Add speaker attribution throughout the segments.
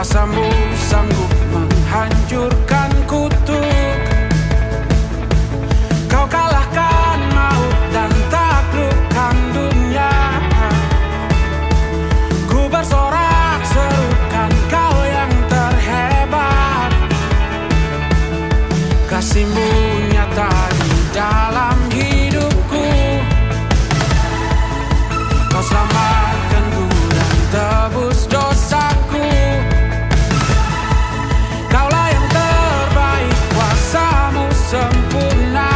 Speaker 1: Kuasamu sanggup menghancurkan kutuk. Kau kalahkan maut dan taklukkan dunia. Ku bersorak serukan kau yang terhebat. Kasih-Mu nyata di dalam hidupku. Kau selamatkanku dan tebus dosaku. Kaulah yang terbaik, kuasa-Mu sempurna.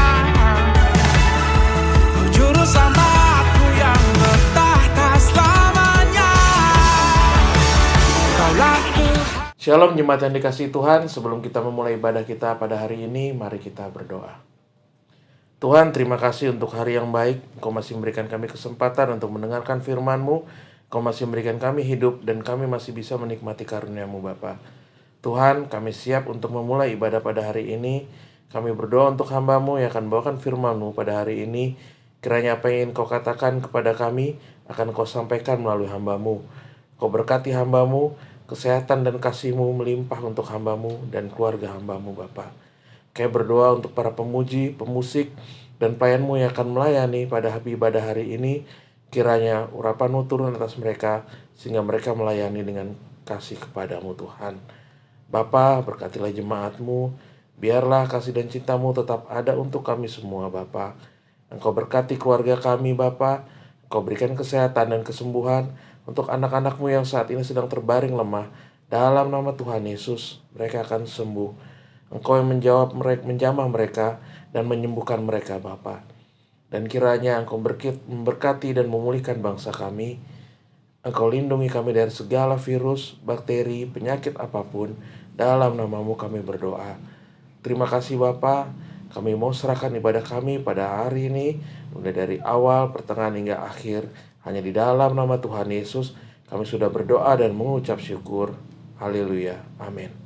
Speaker 1: Kau juru selamatku yang bertahta selamanya. Kaulah Tuhan.
Speaker 2: Shalom jemaat yang dikasihi Tuhan, sebelum kita memulai ibadah kita pada hari ini, mari kita berdoa. Tuhan, terima kasih untuk hari yang baik. Engkau masih memberikan kami kesempatan untuk mendengarkan firman-Mu. Engkau masih memberikan kami hidup dan kami masih bisa menikmati karunia-Mu Bapa. Tuhan, kami siap untuk memulai ibadah pada hari ini. Kami berdoa untuk hamba-Mu yang akan bawakan firman-Mu pada hari ini. Kiranya apa yang Engkau katakan kepada kami akan Engkau sampaikan melalui hamba-Mu. Engkau berkati hamba-Mu, kesehatan dan kasih-Mu melimpah untuk hamba-Mu dan keluarga hamba-Mu Bapa. Kami berdoa untuk para pemuji, pemusik, dan pelayan-Mu yang akan melayani pada ibadah hari ini. Kiranya urapan-Mu turun atas mereka, sehingga mereka melayani dengan kasih kepada-Mu Tuhan. Bapa, berkatilah jemaat-Mu, biarlah kasih dan cinta-Mu tetap ada untuk kami semua Bapa. Engkau berkati keluarga kami Bapa, Engkau berikan kesehatan dan kesembuhan untuk anak-anak-Mu yang saat ini sedang terbaring lemah. Dalam nama Tuhan Yesus, mereka akan sembuh. Engkau yang menjamah mereka dan menyembuhkan mereka Bapa. Dan kiranya Engkau memberkati dan memulihkan bangsa kami. Engkau lindungi kami dari segala virus, bakteri, penyakit apapun. Dalam nama-Mu kami berdoa. Terima kasih Bapa. Kami mau serahkan ibadah kami pada hari ini, mulai dari awal, pertengahan hingga akhir. Hanya di dalam nama Tuhan Yesus kami sudah berdoa dan mengucap syukur. Haleluya. Amin.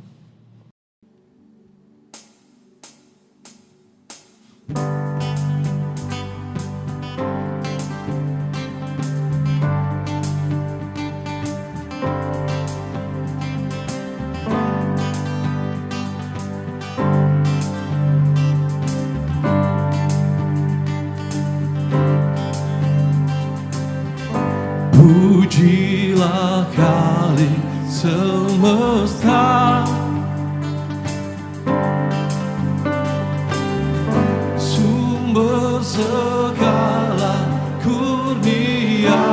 Speaker 3: Pujilah Kali semesta, sumber segala kurnia.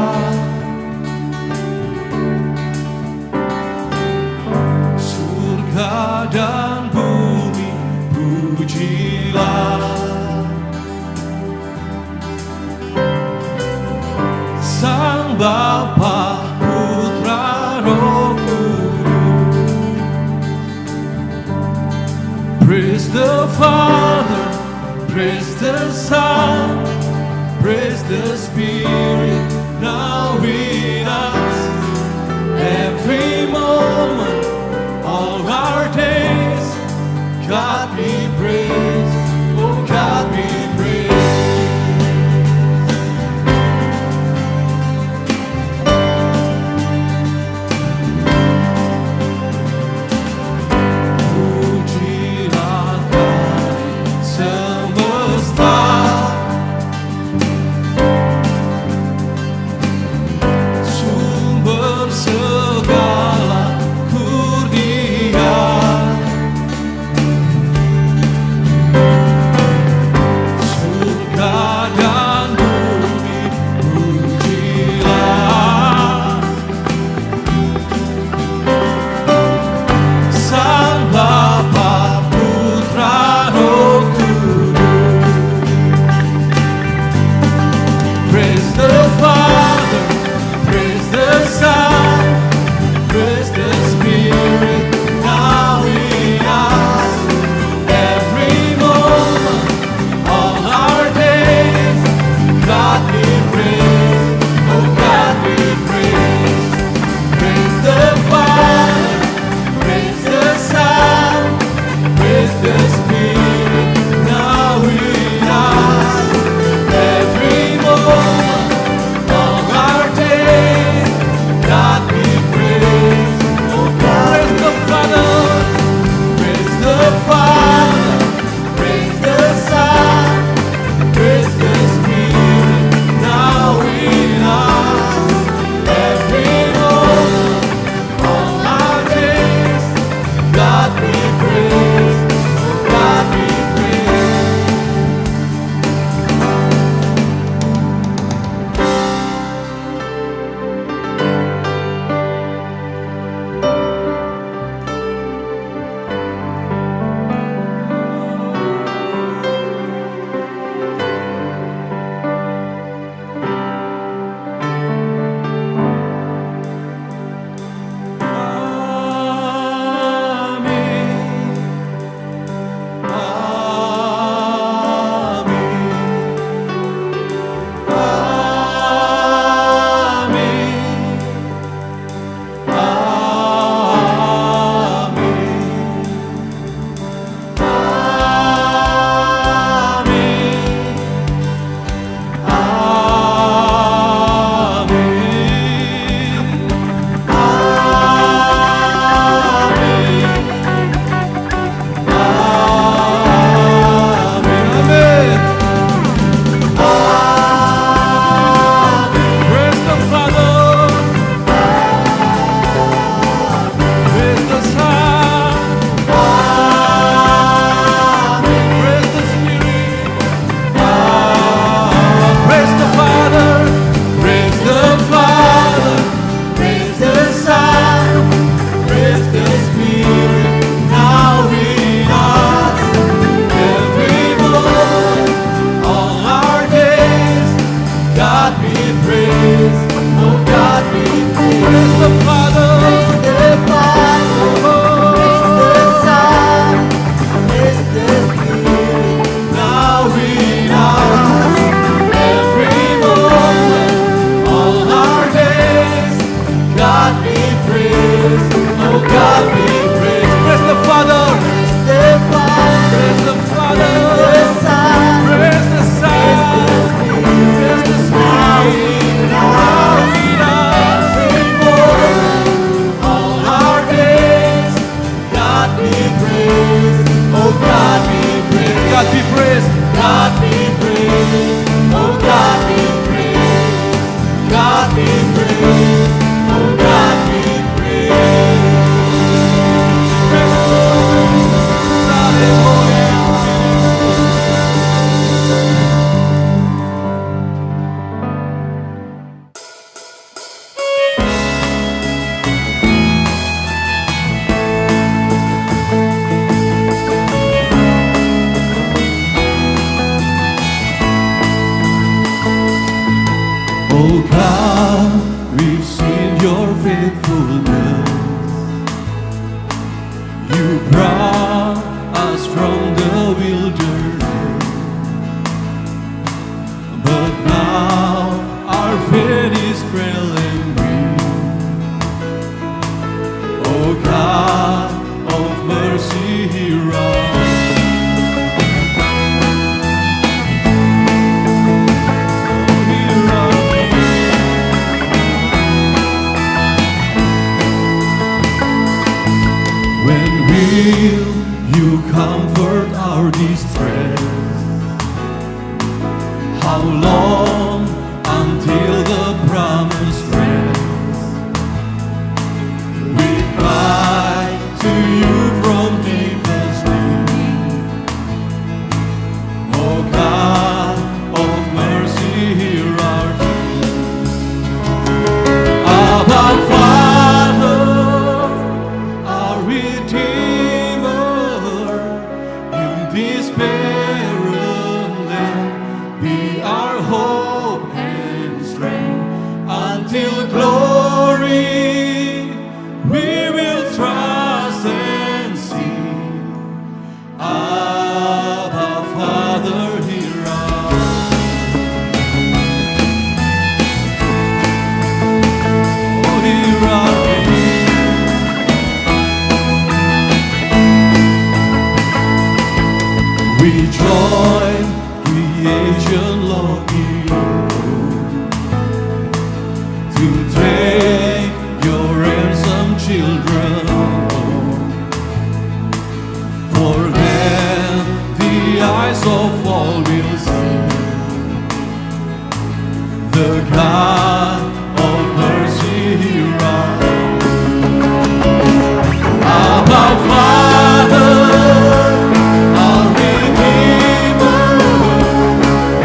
Speaker 3: Surga dan bumi pujilah. Sang Bapa, Putra, Roh Kudus. Praise the Father, praise the Son, praise the Spirit, now in us. Every moment, all our days, God be praised, oh God be praised. Oh God, we've seen your faithfulness. You brought us from the wilderness, but now our faith is frail and weak. Oh God of mercy, hear us. When will you comfort our distress? How long until the promised rest? We cry to you from deepest deep. Oh God of mercy, hear our plea. Abba Father, our Redeemer, in this barren land, be our hope and strength. Until glory, we will trust and see. Abba Father, hear us. Oh, hear our plea. We join creation longing to take your ransom children home. For then the eyes of all will see the God of mercy, hear our Abba Father, our Redeemer,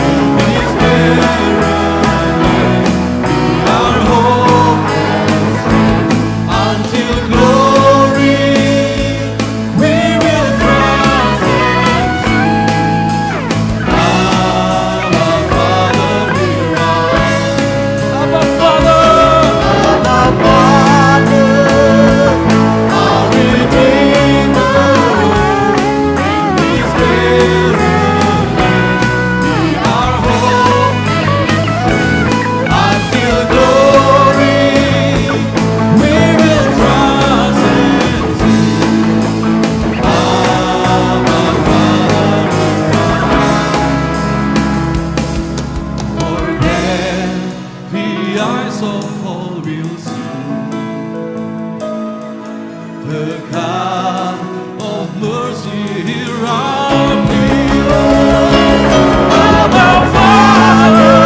Speaker 3: in this barren land, be our hope and strength. Until glory, we will trust and see. Abba Father, hear us. Abba Father, our Redeemer, in this barren land, be our hope and strength. Until glory, we will trust and see. Abba Father, for then the eyes of all will see the God of mercy, hear our plea. Abba Father,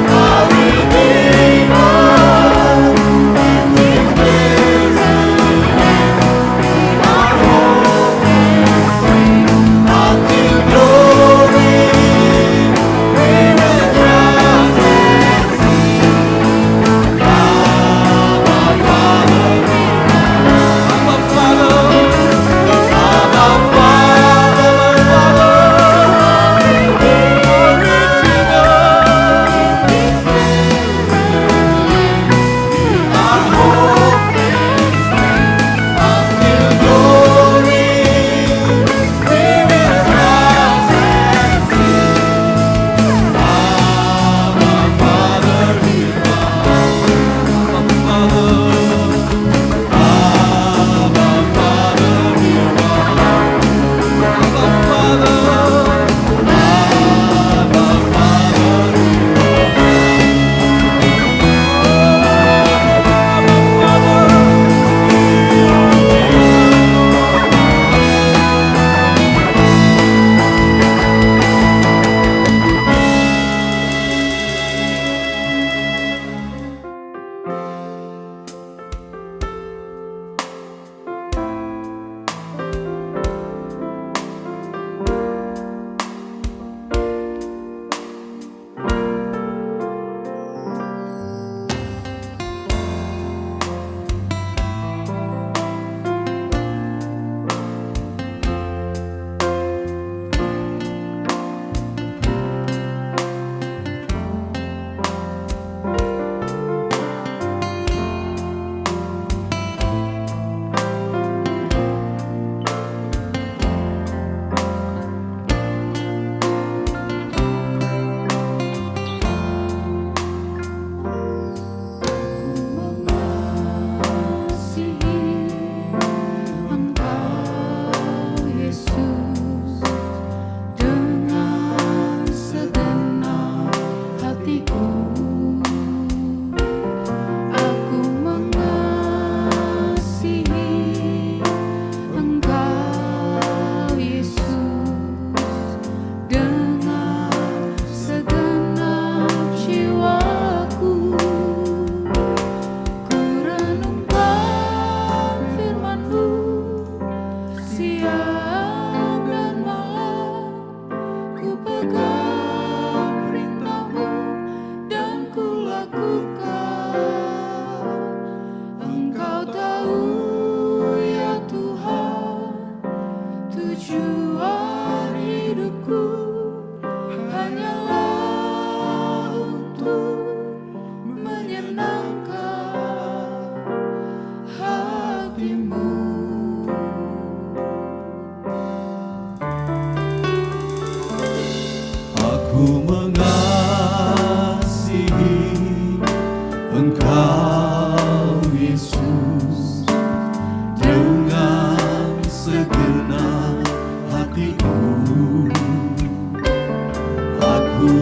Speaker 3: our Redeemer, in this barren land, be our hope and strength. Until glory, we will trust and see. Abba Father, Abba Father.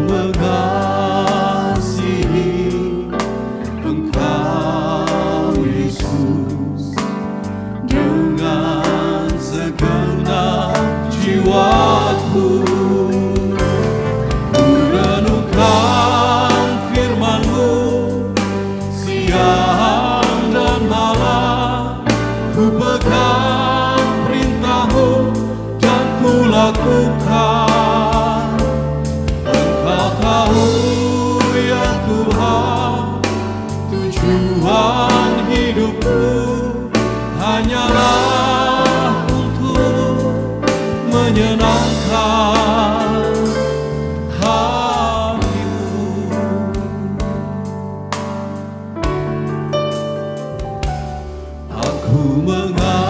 Speaker 3: mengasihi Engkau Yesus dengan segenap jiwaku. Ku renungkan firman-Mu siang dan malam, ku pegang perintah-Mu dan ku lakukan. Engkau tahu ya Tuhan, tujuan hidupku hanyalah untuk menyenangkan hati-Mu. Aku mengasihi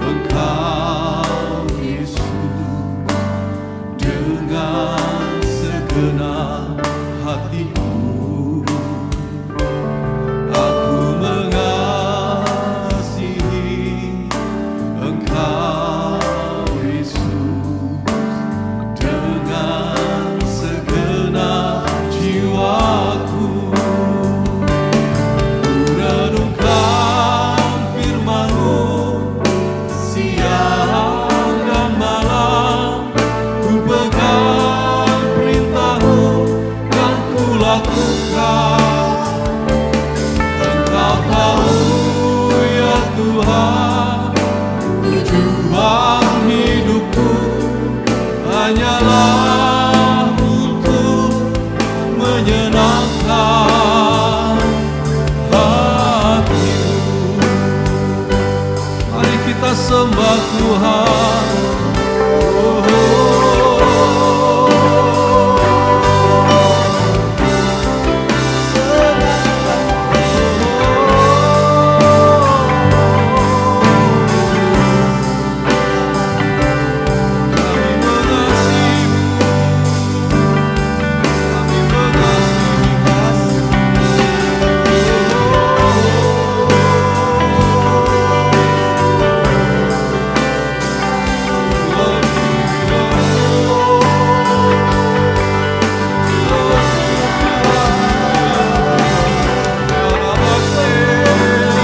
Speaker 3: Engkau Yesus dengan segenap hatiku. Aku mengasihi Engkau Yesus dengan segenap jiwaku. Ku renungkan firman-Mu siang dan malam, ku pegang perintah-Mu dan ku lakukan. Engkau tahu ya Tuhan, tujuan hidupku hanyalah untuk menyenangkan hati-Mu. Mari kita sembah Tuhan. Oh, kami mengasihi-Mu,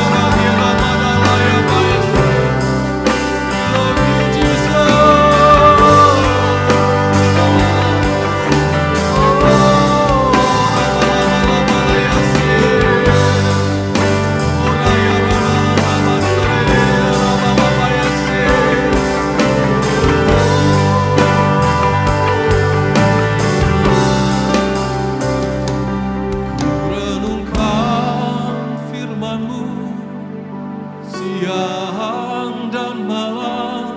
Speaker 3: kami mengasihi Ku renungkan firman-Mu siang dan malam,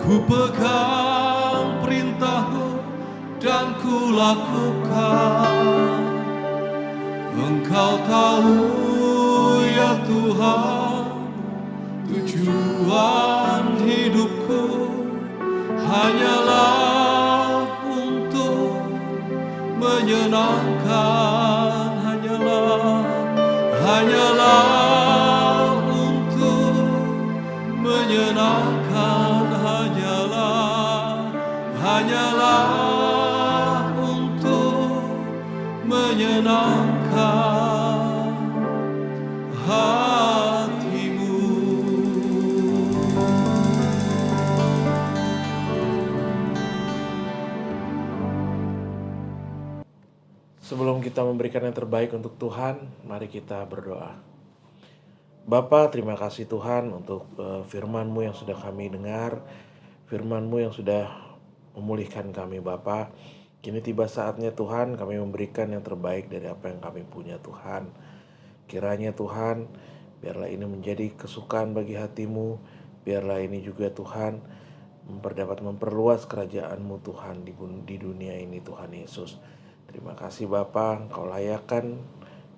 Speaker 3: ku pegang perintah-Mu dan ku lakukan. Engkau tahu ya Tuhan, tujuan hidupku hanyalah untuk menyenangkan, hanyalah untuk menyenangkan, hanyalah untuk menyenangkan hati-Mu.
Speaker 2: Sebelum kita memberikan yang terbaik untuk Tuhan, mari kita berdoa. Bapa, terima kasih Tuhan untuk firman-Mu yang sudah kami dengar, firman-Mu yang sudah memulihkan kami Bapa. Kini tiba saatnya Tuhan kami memberikan yang terbaik dari apa yang kami punya Tuhan. Kiranya Tuhan, biarlah ini menjadi kesukaan bagi hati-Mu, biarlah ini juga Tuhan dapat memperluas kerajaan-Mu Tuhan di dunia ini Tuhan Yesus. Terima kasih Bapa, Engkau layakkan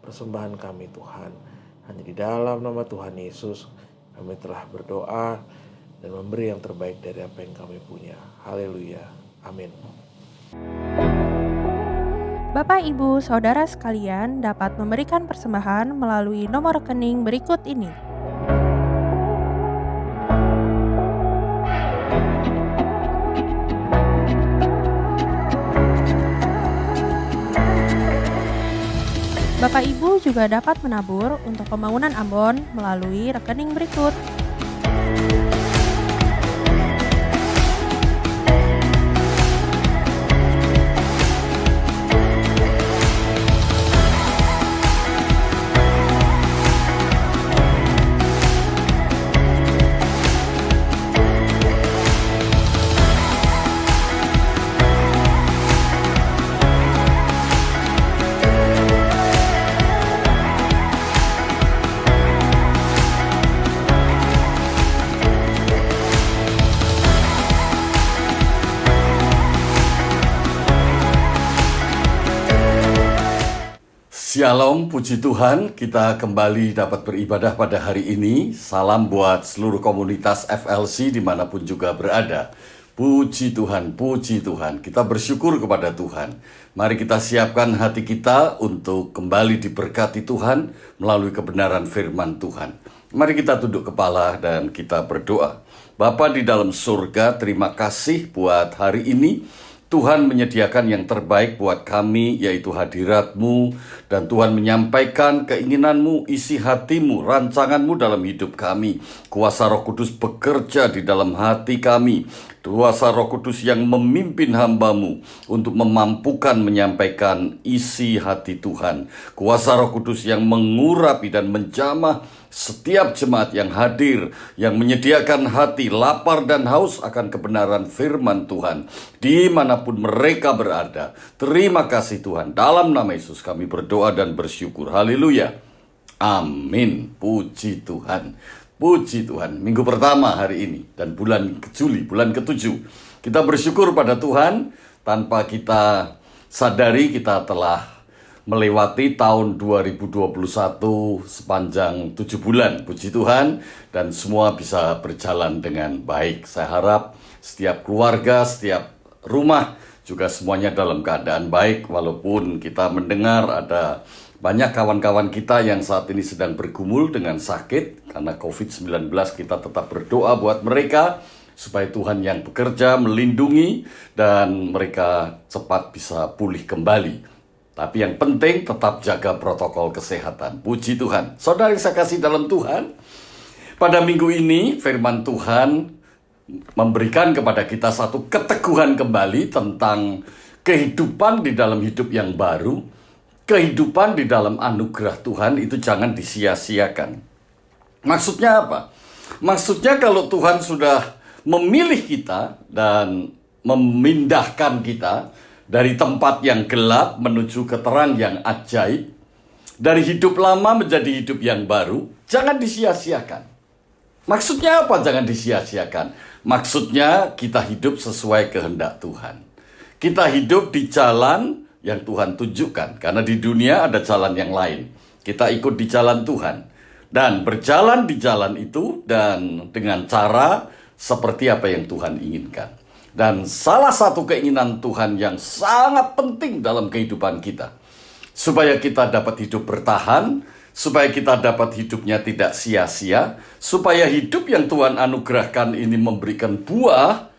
Speaker 2: persembahan kami Tuhan. Hanya di dalam nama Tuhan Yesus kami telah berdoa dan memberi yang terbaik dari apa yang kami punya. Haleluya. Amin.
Speaker 4: Bapak, Ibu, Saudara sekalian dapat memberikan persembahan melalui nomor rekening berikut ini. Bapak Ibu juga dapat menabur untuk pembangunan Ambon melalui rekening berikut.
Speaker 5: Shalom, puji Tuhan, kita kembali dapat beribadah pada hari ini. Salam buat seluruh komunitas FLC dimanapun juga berada. Puji Tuhan, kita bersyukur kepada Tuhan. Mari kita siapkan hati kita untuk kembali diberkati Tuhan melalui kebenaran firman Tuhan. Mari kita tunduk kepala dan kita berdoa. Bapa di dalam surga, terima kasih buat hari ini. Tuhan menyediakan yang terbaik buat kami, yaitu hadirat-Mu, dan Tuhan menyampaikan keinginan-Mu, isi hati-Mu, rancangan-Mu dalam hidup kami. Kuasa Roh Kudus bekerja di dalam hati kami. Kuasa Roh Kudus yang memimpin hamba-Mu untuk memampukan menyampaikan isi hati Tuhan. Kuasa Roh Kudus yang mengurapi dan menjamah setiap jemaat yang hadir, yang menyediakan hati lapar dan haus akan kebenaran firman Tuhan, dimanapun mereka berada. Terima kasih Tuhan. Dalam nama Yesus kami berdoa dan bersyukur. Haleluya. Amin. Puji Tuhan. Puji Tuhan. Minggu pertama hari ini dan bulan Juli, bulan ke-7. Kita bersyukur pada Tuhan. Tanpa kita sadari kita telah melewati tahun 2021 sepanjang 7 bulan, puji Tuhan, dan semua bisa berjalan dengan baik. Saya harap setiap keluarga, setiap rumah juga semuanya dalam keadaan baik, walaupun kita mendengar ada banyak kawan-kawan kita yang saat ini sedang bergumul dengan sakit karena COVID-19. Kita tetap berdoa buat mereka supaya Tuhan yang bekerja melindungi dan mereka cepat bisa pulih kembali. Tapi yang penting tetap jaga protokol kesehatan. Puji Tuhan. Saudara yang saya kasih dalam Tuhan, pada minggu ini firman Tuhan memberikan kepada kita satu keteguhan kembali tentang kehidupan di dalam hidup yang baru. Kehidupan di dalam anugerah Tuhan itu jangan disia-siakan. Maksudnya apa? Maksudnya kalau Tuhan sudah memilih kita dan memindahkan kita dari tempat yang gelap menuju ke terang yang ajaib, dari hidup lama menjadi hidup yang baru, jangan disia-siakan. Maksudnya apa jangan disia-siakan? Maksudnya kita hidup sesuai kehendak Tuhan. Kita hidup di jalan yang Tuhan tunjukkan, karena di dunia ada jalan yang lain. Kita ikut di jalan Tuhan dan berjalan di jalan itu dan dengan cara seperti apa yang Tuhan inginkan. Dan salah satu keinginan Tuhan yang sangat penting dalam kehidupan kita, supaya kita dapat hidup bertahan, supaya kita dapat hidupnya tidak sia-sia, supaya hidup yang Tuhan anugerahkan ini memberikan buah,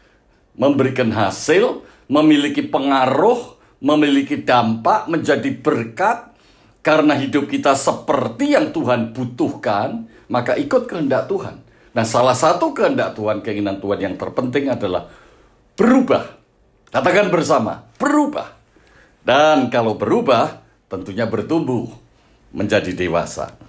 Speaker 5: memberikan hasil, memiliki pengaruh, memiliki dampak, menjadi berkat. Karena hidup kita seperti yang Tuhan butuhkan, maka ikut kehendak Tuhan. Nah, salah satu kehendak Tuhan, keinginan Tuhan yang terpenting adalah berubah. Katakan bersama, berubah. Dan kalau berubah, tentunya bertumbuh menjadi dewasa.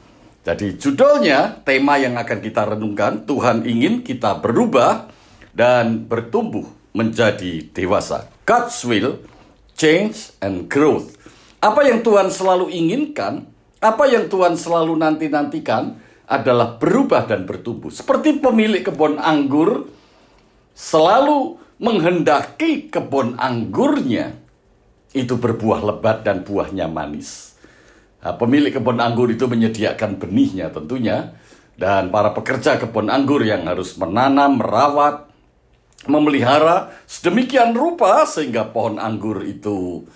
Speaker 5: Jadi judulnya, tema yang akan kita renungkan, Tuhan ingin kita berubah dan bertumbuh menjadi dewasa. God's will, change and growth. Apa yang Tuhan selalu inginkan, apa yang Tuhan selalu nanti-nantikan adalah berubah dan bertumbuh. Seperti pemilik kebun anggur selalu menghendaki kebun anggurnya itu berbuah lebat dan buahnya manis. Nah, pemilik kebun anggur itu menyediakan benihnya tentunya, dan para pekerja kebun anggur yang harus menanam, merawat, memelihara sedemikian rupa sehingga pohon anggur itu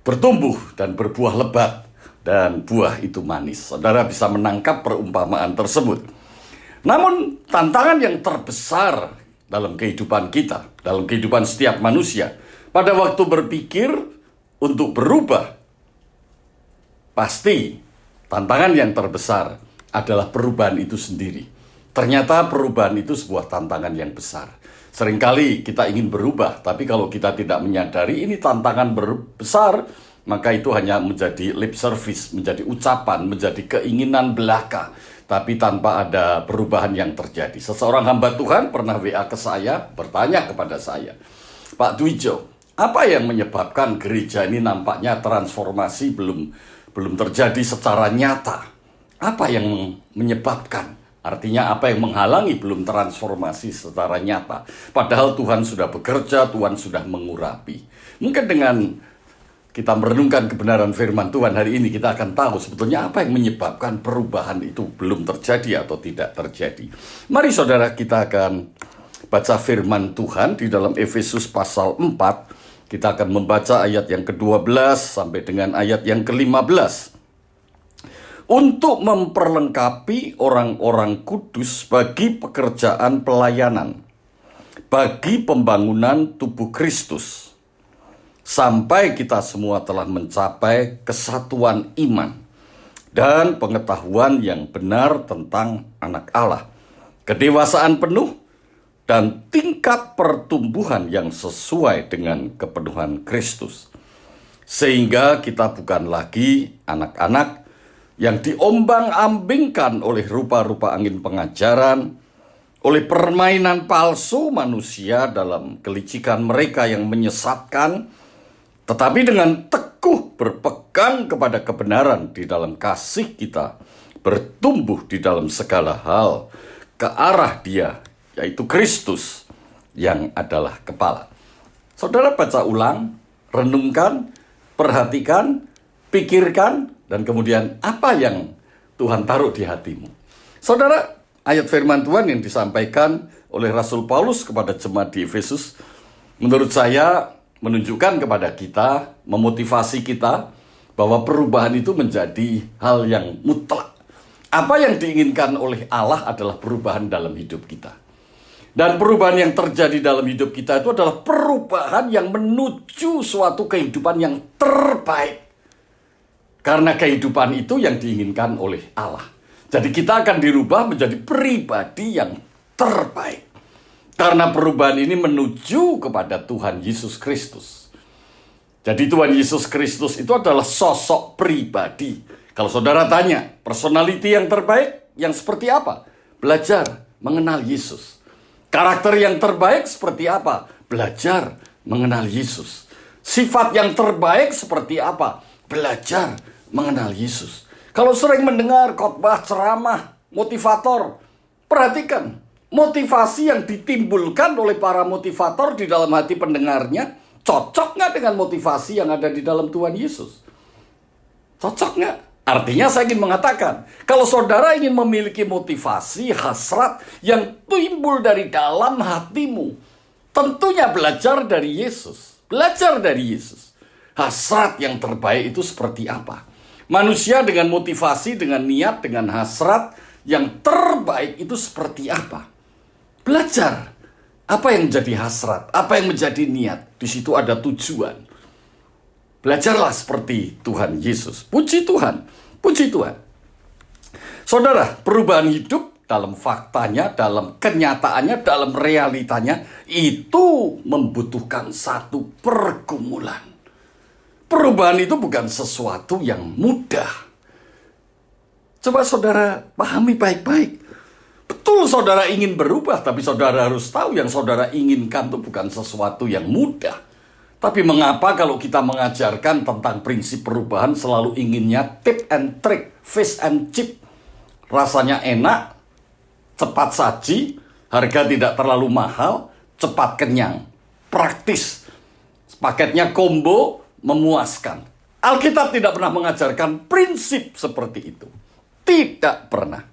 Speaker 5: bertumbuh dan berbuah lebat dan buah itu manis. Saudara bisa menangkap perumpamaan tersebut. Namun tantangan yang terbesar dalam kehidupan kita, dalam kehidupan setiap manusia, pada waktu berpikir untuk berubah, pasti tantangan yang terbesar adalah perubahan itu sendiri. Ternyata perubahan itu sebuah tantangan yang besar. Seringkali kita ingin berubah, tapi kalau kita tidak menyadari ini tantangan besar, maka itu hanya menjadi lip service, menjadi ucapan, menjadi keinginan belaka, tapi tanpa ada perubahan yang terjadi. Seseorang hamba Tuhan pernah WA ke saya, bertanya kepada saya, Pak Dwijo, apa yang menyebabkan gereja ini nampaknya transformasi belum terjadi secara nyata? Apa yang menyebabkan? Artinya apa yang menghalangi belum transformasi secara nyata? Padahal Tuhan sudah bekerja, Tuhan sudah mengurapi. Mungkin dengan kita merenungkan kebenaran firman Tuhan hari ini, kita akan tahu sebetulnya apa yang menyebabkan perubahan itu belum terjadi atau tidak terjadi. Mari saudara, kita akan baca firman Tuhan di dalam Efesus pasal 4. Kita akan membaca ayat yang ke-12 sampai dengan ayat yang ke-15. Untuk memperlengkapi orang-orang kudus bagi pekerjaan pelayanan, bagi pembangunan tubuh Kristus, sampai kita semua telah mencapai kesatuan iman dan pengetahuan yang benar tentang anak Allah, kedewasaan penuh, dan tingkat pertumbuhan yang sesuai dengan kepenuhan Kristus. Sehingga kita bukan lagi anak-anak yang diombang-ambingkan oleh rupa-rupa angin pengajaran, oleh permainan palsu manusia dalam kelicikan mereka yang menyesatkan, tetapi dengan teguh berpegang kepada kebenaran di dalam kasih kita, bertumbuh di dalam segala hal ke arah Dia, yaitu Kristus yang adalah kepala. Saudara baca ulang, renungkan, perhatikan, pikirkan, dan kemudian apa yang Tuhan taruh di hatimu. Saudara, ayat firman Tuhan yang disampaikan oleh Rasul Paulus kepada jemaat di Efesus, menurut saya menunjukkan kepada kita, memotivasi kita, bahwa perubahan itu menjadi hal yang mutlak. Apa yang diinginkan oleh Allah adalah perubahan dalam hidup kita. Dan perubahan yang terjadi dalam hidup kita itu adalah perubahan yang menuju suatu kehidupan yang terbaik. Karena kehidupan itu yang diinginkan oleh Allah. Jadi kita akan dirubah menjadi pribadi yang terbaik. Karena perubahan ini menuju kepada Tuhan Yesus Kristus. Jadi Tuhan Yesus Kristus itu adalah sosok pribadi. Kalau saudara tanya, personality yang terbaik yang seperti apa? Belajar mengenal Yesus. Karakter yang terbaik seperti apa? Belajar mengenal Yesus. Sifat yang terbaik seperti apa? Belajar mengenal Yesus. Kalau sering mendengar khotbah, ceramah, motivator, perhatikan motivasi yang ditimbulkan oleh para motivator di dalam hati pendengarnya, cocok nggak dengan motivasi yang ada di dalam Tuhan Yesus? Cocok nggak? Artinya saya ingin mengatakan, kalau saudara ingin memiliki motivasi, hasrat yang timbul dari dalam hatimu, tentunya belajar dari Yesus. Belajar dari Yesus. Hasrat yang terbaik itu seperti apa? Manusia dengan motivasi, dengan niat, dengan hasrat yang terbaik itu seperti apa? Belajar. Apa yang menjadi hasrat? Apa yang menjadi niat? Di situ ada tujuan. Belajarlah seperti Tuhan Yesus. Puji Tuhan. Puji Tuhan. Saudara, perubahan hidup dalam faktanya, dalam kenyataannya, dalam realitanya, itu membutuhkan satu pergumulan. Perubahan itu bukan sesuatu yang mudah. Coba saudara pahami baik-baik. Betul saudara ingin berubah, tapi saudara harus tahu yang saudara inginkan itu bukan sesuatu yang mudah. Tapi mengapa kalau kita mengajarkan tentang prinsip perubahan selalu inginnya tip and trick, fish and chip. Rasanya enak, cepat saji, harga tidak terlalu mahal, cepat kenyang, praktis. Paketnya combo, memuaskan. Alkitab tidak pernah mengajarkan prinsip seperti itu. Tidak pernah.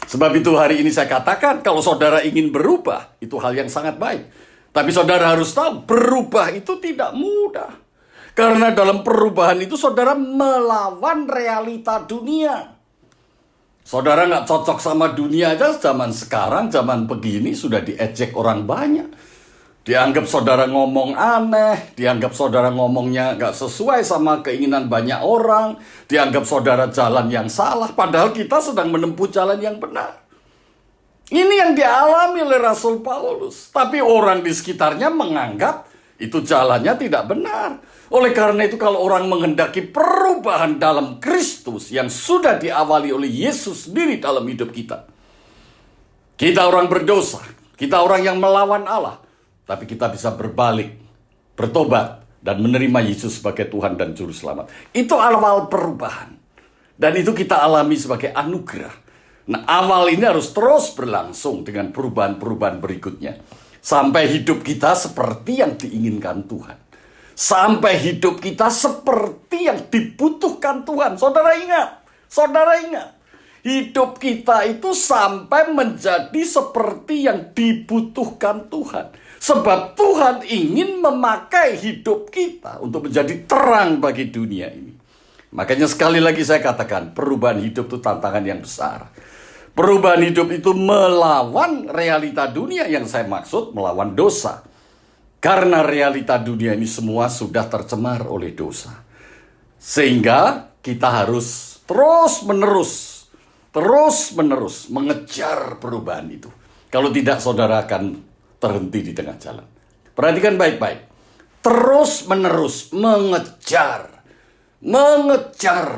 Speaker 5: Sebab itu hari ini saya katakan, kalau saudara ingin berubah, itu hal yang sangat baik. Tapi saudara harus tahu, berubah itu tidak mudah. Karena dalam perubahan itu saudara melawan realita dunia. Saudara nggak cocok sama dunia aja zaman sekarang, zaman begini sudah diejek orang banyak. Dianggap saudara ngomong aneh, dianggap saudara ngomongnya nggak sesuai sama keinginan banyak orang, dianggap saudara jalan yang salah, padahal kita sedang menempuh jalan yang benar. Ini yang dialami oleh Rasul Paulus. Tapi orang di sekitarnya menganggap itu jalannya tidak benar. Oleh karena itu kalau orang menghendaki perubahan dalam Kristus yang sudah diawali oleh Yesus sendiri dalam hidup kita. Kita orang berdosa, kita orang yang melawan Allah. Tapi kita bisa berbalik, bertobat, dan menerima Yesus sebagai Tuhan dan Juru Selamat. Itu awal perubahan. Dan itu kita alami sebagai anugerah. Nah, awal ini harus terus berlangsung dengan perubahan-perubahan berikutnya. Sampai hidup kita seperti yang diinginkan Tuhan. Sampai hidup kita seperti yang dibutuhkan Tuhan. Saudara ingat. Hidup kita itu sampai menjadi seperti yang dibutuhkan Tuhan. Sebab Tuhan ingin memakai hidup kita untuk menjadi terang bagi dunia ini. Makanya sekali lagi saya katakan, perubahan hidup itu tantangan yang besar. Perubahan hidup itu melawan realita dunia, yang saya maksud melawan dosa. Karena realita dunia ini semua sudah tercemar oleh dosa. Sehingga kita harus terus-menerus mengejar perubahan itu. Kalau tidak, saudara akan terhenti di tengah jalan. Perhatikan baik-baik. Terus-menerus mengejar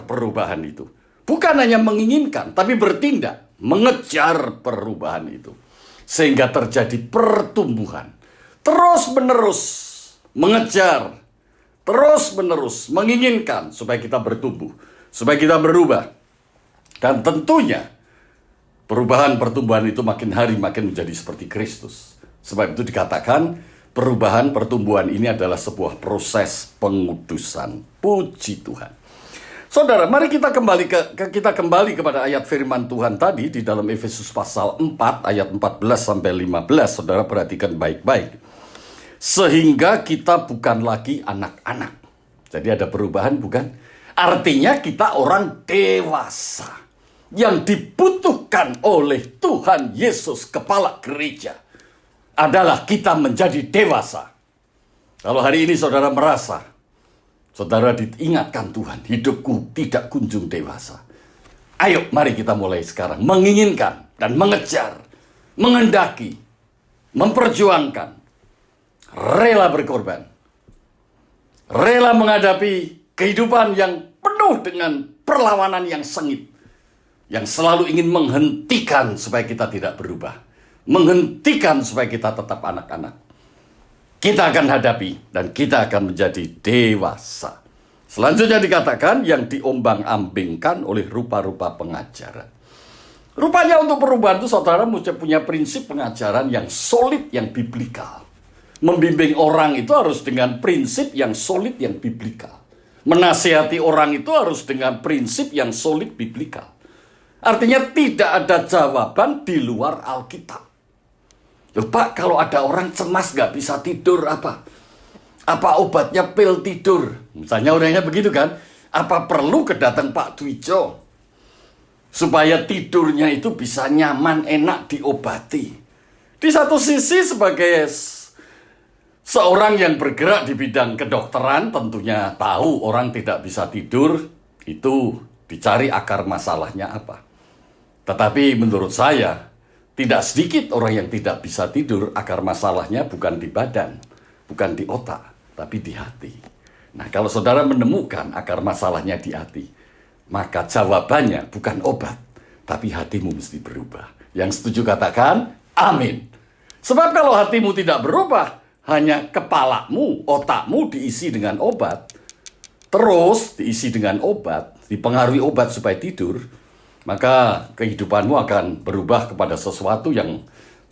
Speaker 5: perubahan itu. Bukan hanya menginginkan, tapi bertindak. Mengejar perubahan itu. Sehingga terjadi pertumbuhan. Terus-menerus mengejar. Terus-menerus menginginkan supaya kita bertumbuh. Supaya kita berubah. Dan tentunya perubahan pertumbuhan itu makin hari makin menjadi seperti Kristus. Sebab itu dikatakan perubahan pertumbuhan ini adalah sebuah proses pengudusan. Puji Tuhan. Saudara, mari kita kembali kepada ayat firman Tuhan tadi di dalam Efesus pasal 4 ayat 14 sampai 15. Saudara perhatikan baik-baik. Sehingga kita bukan lagi anak-anak. Jadi ada perubahan, bukan? Artinya kita orang dewasa yang dibutuhkan oleh Tuhan Yesus, kepala gereja. Adalah kita menjadi dewasa. Kalau hari ini saudara merasa, saudara diingatkan Tuhan, hidupku tidak kunjung dewasa. Ayo, mari kita mulai sekarang. Menginginkan dan mengejar, menghendaki, memperjuangkan, rela berkorban, rela menghadapi kehidupan yang penuh dengan perlawanan yang sengit, yang selalu ingin menghentikan supaya kita tidak berubah. Menghentikan supaya kita tetap anak-anak. Kita akan hadapi dan kita akan menjadi dewasa. Selanjutnya dikatakan yang diombang-ambingkan oleh rupa-rupa pengajaran. Rupanya untuk perubahan itu saudara mesti punya prinsip pengajaran yang solid, yang biblikal. Membimbing orang itu harus dengan prinsip yang solid, yang biblikal. Menasihati orang itu harus dengan prinsip yang solid, biblikal. Artinya tidak ada jawaban di luar Alkitab. Loh Pak, kalau ada orang cemas gak bisa tidur apa? Apa obatnya pil tidur? Misalnya orangnya begitu kan? Apa perlu kedatang Pak Dwijo? Supaya tidurnya itu bisa nyaman, enak diobati. Di satu sisi sebagai seorang yang bergerak di bidang kedokteran tentunya tahu orang tidak bisa tidur, itu dicari akar masalahnya apa. Tetapi menurut saya, tidak sedikit orang yang tidak bisa tidur, akar masalahnya bukan di badan, bukan di otak, tapi di hati. Nah, kalau saudara menemukan akar masalahnya di hati, maka jawabannya bukan obat, tapi hatimu mesti berubah. Yang setuju katakan, amin. Sebab kalau hatimu tidak berubah, hanya kepalamu, otakmu diisi dengan obat, terus diisi dengan obat, dipengaruhi obat supaya tidur, maka kehidupanmu akan berubah kepada sesuatu yang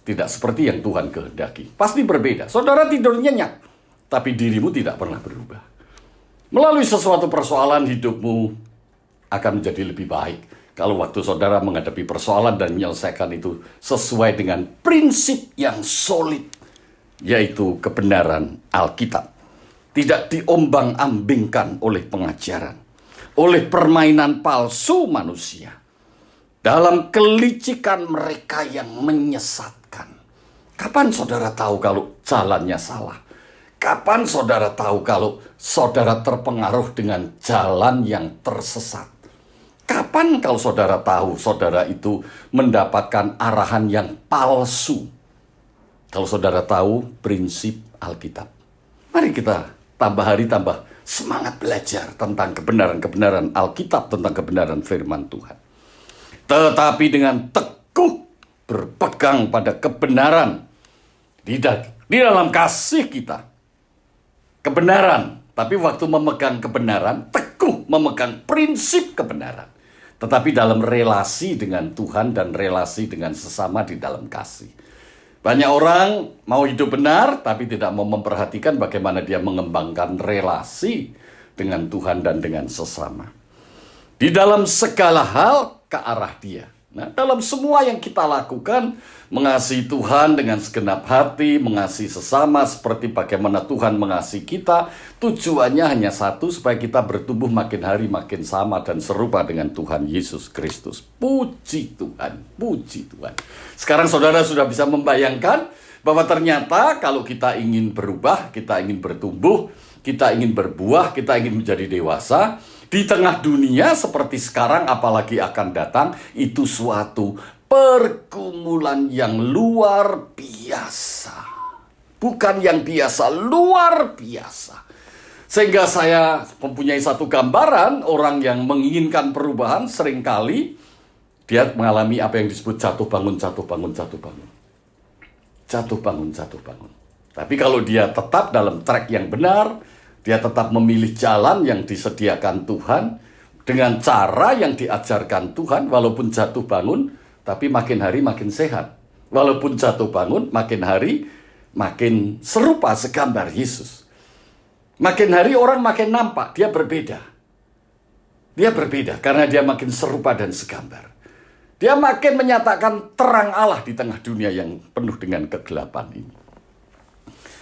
Speaker 5: tidak seperti yang Tuhan kehendaki. Pasti berbeda. Saudara tidur nyenyak, tapi dirimu tidak pernah berubah. Melalui sesuatu persoalan hidupmu akan menjadi lebih baik kalau waktu saudara menghadapi persoalan dan menyelesaikan itu sesuai dengan prinsip yang solid, yaitu kebenaran Alkitab. Tidak diombang-ambingkan oleh pengajaran, oleh permainan palsu manusia, dalam kelicikan mereka yang menyesatkan. Kapan saudara tahu kalau jalannya salah? Kapan saudara tahu kalau saudara terpengaruh dengan jalan yang tersesat? Kapan kalau saudara tahu saudara itu mendapatkan arahan yang palsu? Kalau saudara tahu prinsip Alkitab. Mari kita tambah hari tambah semangat belajar tentang kebenaran-kebenaran Alkitab, tentang kebenaran firman Tuhan. Tetapi dengan teguh berpegang pada kebenaran di dalam kasih kita. Kebenaran, tapi waktu memegang kebenaran, teguh memegang prinsip kebenaran. Tetapi dalam relasi dengan Tuhan dan relasi dengan sesama di dalam kasih. Banyak orang mau hidup benar, tapi tidak mau memperhatikan bagaimana dia mengembangkan relasi dengan Tuhan dan dengan sesama. Di dalam segala hal ke arah dia. Nah, dalam semua yang kita lakukan, mengasihi Tuhan dengan segenap hati, mengasihi sesama seperti bagaimana Tuhan mengasihi kita, tujuannya hanya satu, supaya kita bertumbuh makin hari makin sama dan serupa dengan Tuhan Yesus Kristus. Puji Tuhan, puji Tuhan. Sekarang saudara sudah bisa membayangkan bahwa ternyata kalau kita ingin berubah, kita ingin bertumbuh, kita ingin berbuah, kita ingin menjadi dewasa, di tengah dunia seperti sekarang apalagi akan datang, itu suatu pergumulan yang luar biasa. Bukan yang biasa, luar biasa. Sehingga saya mempunyai satu gambaran, orang yang menginginkan perubahan seringkali dia mengalami apa yang disebut jatuh bangun, jatuh bangun, jatuh bangun. Jatuh bangun, jatuh bangun. Tapi kalau dia tetap dalam track yang benar, dia tetap memilih jalan yang disediakan Tuhan dengan cara yang diajarkan Tuhan, walaupun jatuh bangun, tapi makin hari makin sehat. Walaupun jatuh bangun, makin hari makin serupa segambar Yesus. Makin hari orang makin nampak, dia berbeda. Dia berbeda karena dia makin serupa dan segambar. Dia makin menyatakan terang Allah di tengah dunia yang penuh dengan kegelapan ini.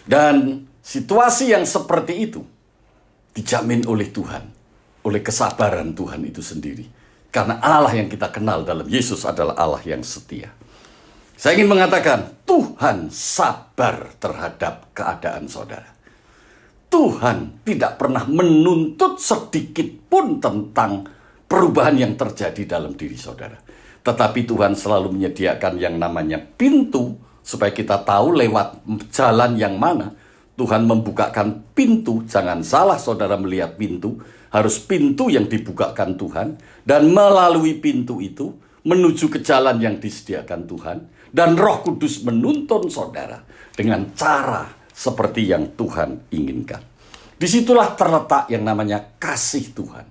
Speaker 5: Dan situasi yang seperti itu dijamin oleh Tuhan, oleh kesabaran Tuhan itu sendiri. Karena Allah yang kita kenal dalam Yesus adalah Allah yang setia. Saya ingin mengatakan, Tuhan sabar terhadap keadaan saudara. Tuhan tidak pernah menuntut sedikit pun tentang perubahan yang terjadi dalam diri saudara. Tetapi Tuhan selalu menyediakan yang namanya pintu, supaya kita tahu lewat jalan yang mana Tuhan membukakan pintu. Jangan salah saudara melihat pintu, harus pintu yang dibukakan Tuhan. Dan melalui pintu itu menuju ke jalan yang disediakan Tuhan. Dan Roh Kudus menuntun saudara dengan cara seperti yang Tuhan inginkan. Disitulah terletak yang namanya kasih Tuhan,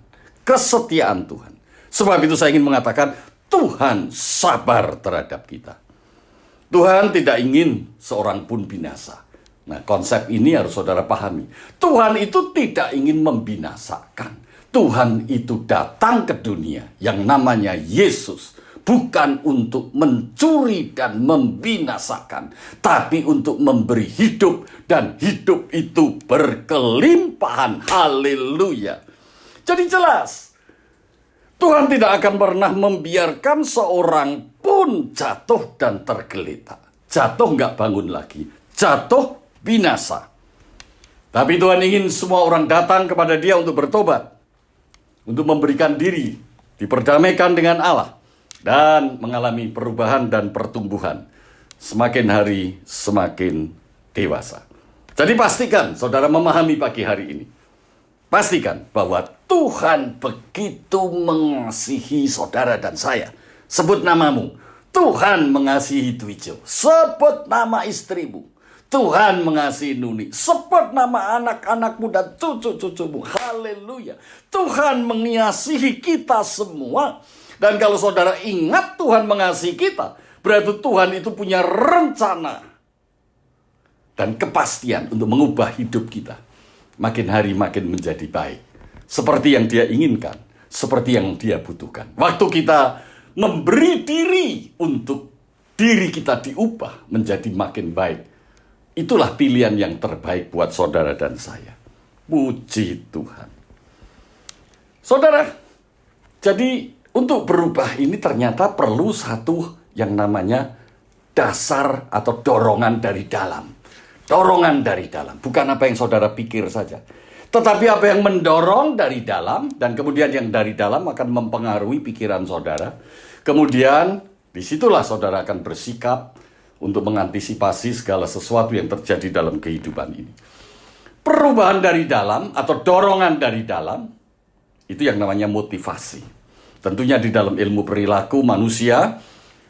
Speaker 5: kesetiaan Tuhan. Sebab itu saya ingin mengatakan, Tuhan sabar terhadap kita. Tuhan tidak ingin seorang pun binasa. Nah, konsep ini harus saudara pahami. Tuhan itu tidak ingin membinasakan. Tuhan itu datang ke dunia yang namanya Yesus. Bukan untuk mencuri dan membinasakan. Tapi untuk memberi hidup. Dan hidup itu berkelimpahan. Haleluya. Jadi jelas, Tuhan tidak akan pernah membiarkan seorang pun jatuh dan tergeletak. Jatuh nggak bangun lagi. Jatuh binasa. Tapi Tuhan ingin semua orang datang kepada Dia untuk bertobat. Untuk memberikan diri. Diperdamaikan dengan Allah. Dan mengalami perubahan dan pertumbuhan. Semakin hari semakin dewasa. Jadi pastikan saudara memahami pagi hari ini. Pastikan bahwa Tuhan begitu mengasihi saudara dan saya. Sebut namamu. Tuhan mengasihi Twijo. Sebut nama istrimu. Tuhan mengasihi Nuni. Sebut nama anak-anakmu dan cucu-cucumu. Haleluya. Tuhan mengasihi kita semua. Dan kalau saudara ingat Tuhan mengasihi kita, berarti Tuhan itu punya rencana dan kepastian untuk mengubah hidup kita. Makin hari makin menjadi baik. Seperti yang Dia inginkan. Seperti yang Dia butuhkan. Waktu kita memberi diri untuk diri kita diubah menjadi makin baik. Itulah pilihan yang terbaik buat saudara dan saya. Puji Tuhan. Saudara, jadi untuk berubah ini ternyata perlu satu yang namanya dasar atau dorongan dari dalam. Dorongan dari dalam, bukan apa yang saudara pikir saja. Tetapi apa yang mendorong dari dalam, dan kemudian yang dari dalam akan mempengaruhi pikiran saudara. Kemudian disitulah saudara akan bersikap untuk mengantisipasi segala sesuatu yang terjadi dalam kehidupan ini. Perubahan dari dalam atau dorongan dari dalam, itu yang namanya motivasi. Tentunya di dalam ilmu perilaku manusia,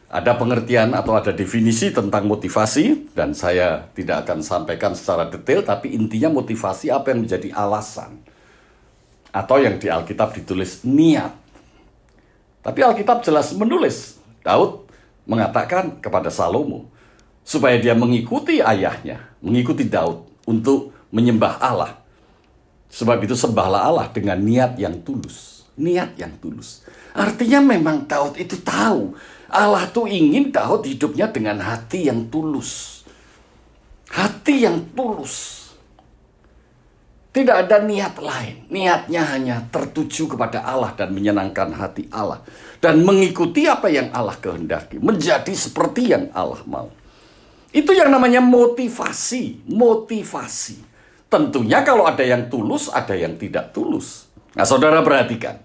Speaker 5: ada pengertian atau ada definisi tentang motivasi, dan saya tidak akan sampaikan secara detail, tapi intinya motivasi apa yang menjadi alasan. Atau yang di Alkitab ditulis niat. Tapi Alkitab jelas menulis, Daud mengatakan kepada Salomo, supaya dia mengikuti ayahnya, mengikuti Daud untuk menyembah Allah. Sebab itu sembahlah Allah dengan niat yang tulus. Niat yang tulus. Artinya memang Daud itu tahu, Allah tuh ingin Daud hidupnya dengan hati yang tulus. Hati yang tulus. Tidak ada niat lain. Niatnya hanya tertuju kepada Allah dan menyenangkan hati Allah. Dan mengikuti apa yang Allah kehendaki. Menjadi seperti yang Allah mau. Itu yang namanya motivasi. Motivasi. Tentunya kalau ada yang tulus, ada yang tidak tulus. Nah, saudara perhatikan.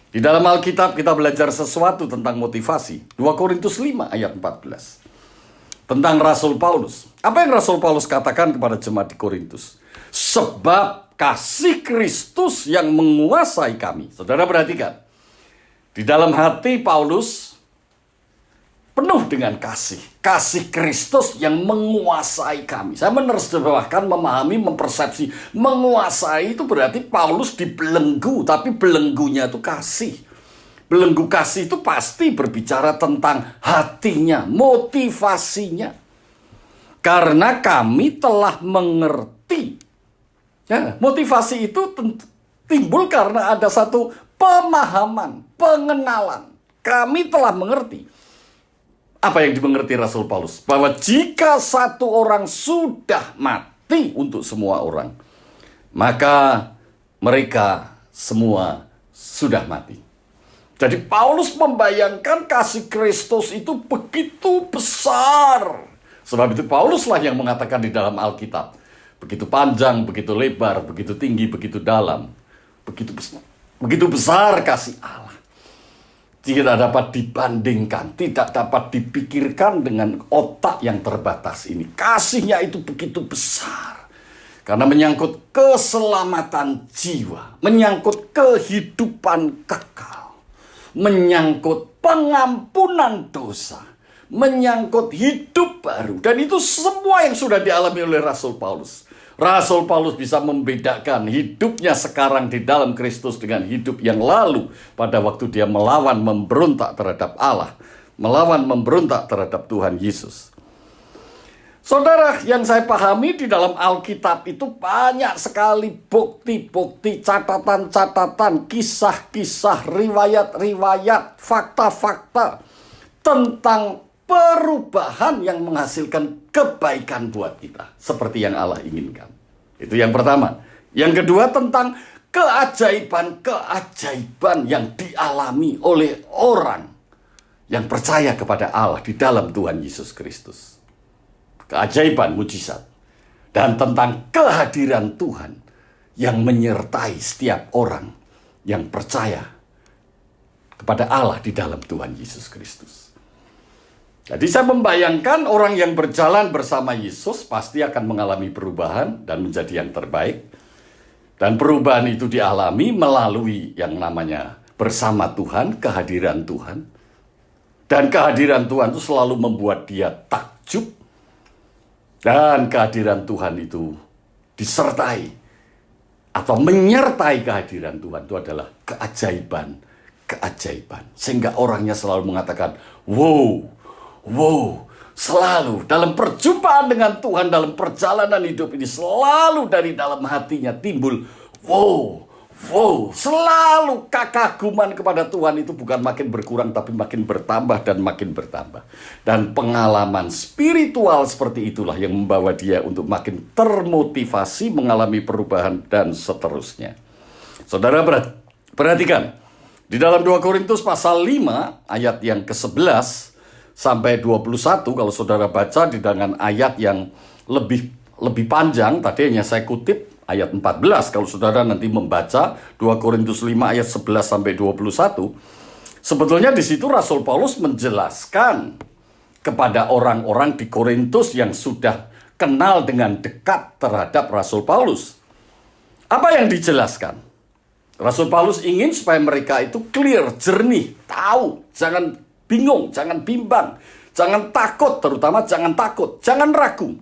Speaker 5: Di dalam Alkitab kita belajar sesuatu tentang motivasi. 2 Korintus 5 ayat 14. Tentang Rasul Paulus. Apa yang Rasul Paulus katakan kepada jemaat di Korintus? Sebab kasih Kristus yang menguasai kami. Saudara perhatikan. Di dalam hati Paulus penuh dengan kasih. Kasih Kristus yang menguasai kami. Saya menerjemahkan, memahami, mempersepsi. Menguasai itu berarti Paulus dibelenggu. Tapi belenggunya itu kasih. Belenggu kasih itu pasti berbicara tentang hatinya, motivasinya. Karena kami telah mengerti. Ya, motivasi itu timbul karena ada satu pemahaman, pengenalan. Kami telah mengerti. Apa yang dimengerti Rasul Paulus? Bahwa jika satu orang sudah mati untuk semua orang, maka mereka semua sudah mati. Jadi Paulus membayangkan kasih Kristus itu begitu besar. Sebab itu Pauluslah yang mengatakan di dalam Alkitab, begitu panjang, begitu lebar, begitu tinggi, begitu dalam, begitu besar kasih Allah. Tidak dapat dibandingkan, tidak dapat dipikirkan dengan otak yang terbatas ini. Kasihnya itu begitu besar. Karena menyangkut keselamatan jiwa, menyangkut kehidupan kekal, menyangkut pengampunan dosa, menyangkut hidup baru. Dan itu semua yang sudah dialami oleh Rasul Paulus. Rasul Paulus bisa membedakan hidupnya sekarang di dalam Kristus dengan hidup yang lalu pada waktu dia melawan, memberontak terhadap Allah, melawan, memberontak terhadap Tuhan Yesus. Saudara, yang saya pahami di dalam Alkitab itu banyak sekali bukti-bukti, catatan-catatan, kisah-kisah, riwayat-riwayat, fakta-fakta tentang perubahan yang menghasilkan kebaikan buat kita. Seperti yang Allah inginkan. Itu yang pertama. Yang kedua tentang keajaiban-keajaiban yang dialami oleh orang yang percaya kepada Allah di dalam Tuhan Yesus Kristus. Keajaiban, mujizat. Dan tentang kehadiran Tuhan yang menyertai setiap orang yang percaya kepada Allah di dalam Tuhan Yesus Kristus. Jadi saya membayangkan orang yang berjalan bersama Yesus pasti akan mengalami perubahan dan menjadi yang terbaik. Dan perubahan itu dialami melalui yang namanya bersama Tuhan, kehadiran Tuhan. Dan kehadiran Tuhan itu selalu membuat dia takjub. Dan kehadiran Tuhan itu disertai atau menyertai kehadiran Tuhan itu adalah keajaiban. Sehingga orangnya selalu mengatakan, wow, selalu dalam perjumpaan dengan Tuhan, dalam perjalanan hidup ini, selalu dari dalam hatinya timbul, wow, selalu kekaguman kepada Tuhan itu bukan makin berkurang, tapi makin bertambah dan makin bertambah. Dan pengalaman spiritual seperti itulah yang membawa dia untuk makin termotivasi, mengalami perubahan, dan seterusnya. Saudara perhatikan, di dalam 2 Korintus pasal 5, ayat yang ke-11, sampai 21, kalau saudara baca di dengan ayat yang lebih panjang, tadi hanya saya kutip ayat 14. Kalau saudara nanti membaca 2 Korintus 5 ayat 11 sampai 21, sebetulnya di situ Rasul Paulus menjelaskan kepada orang-orang di Korintus yang sudah kenal dengan dekat terhadap Rasul Paulus. Apa yang dijelaskan? Rasul Paulus ingin supaya mereka itu clear, jernih, tahu, jangan bingung, jangan bimbang, jangan takut, terutama jangan takut, jangan ragu.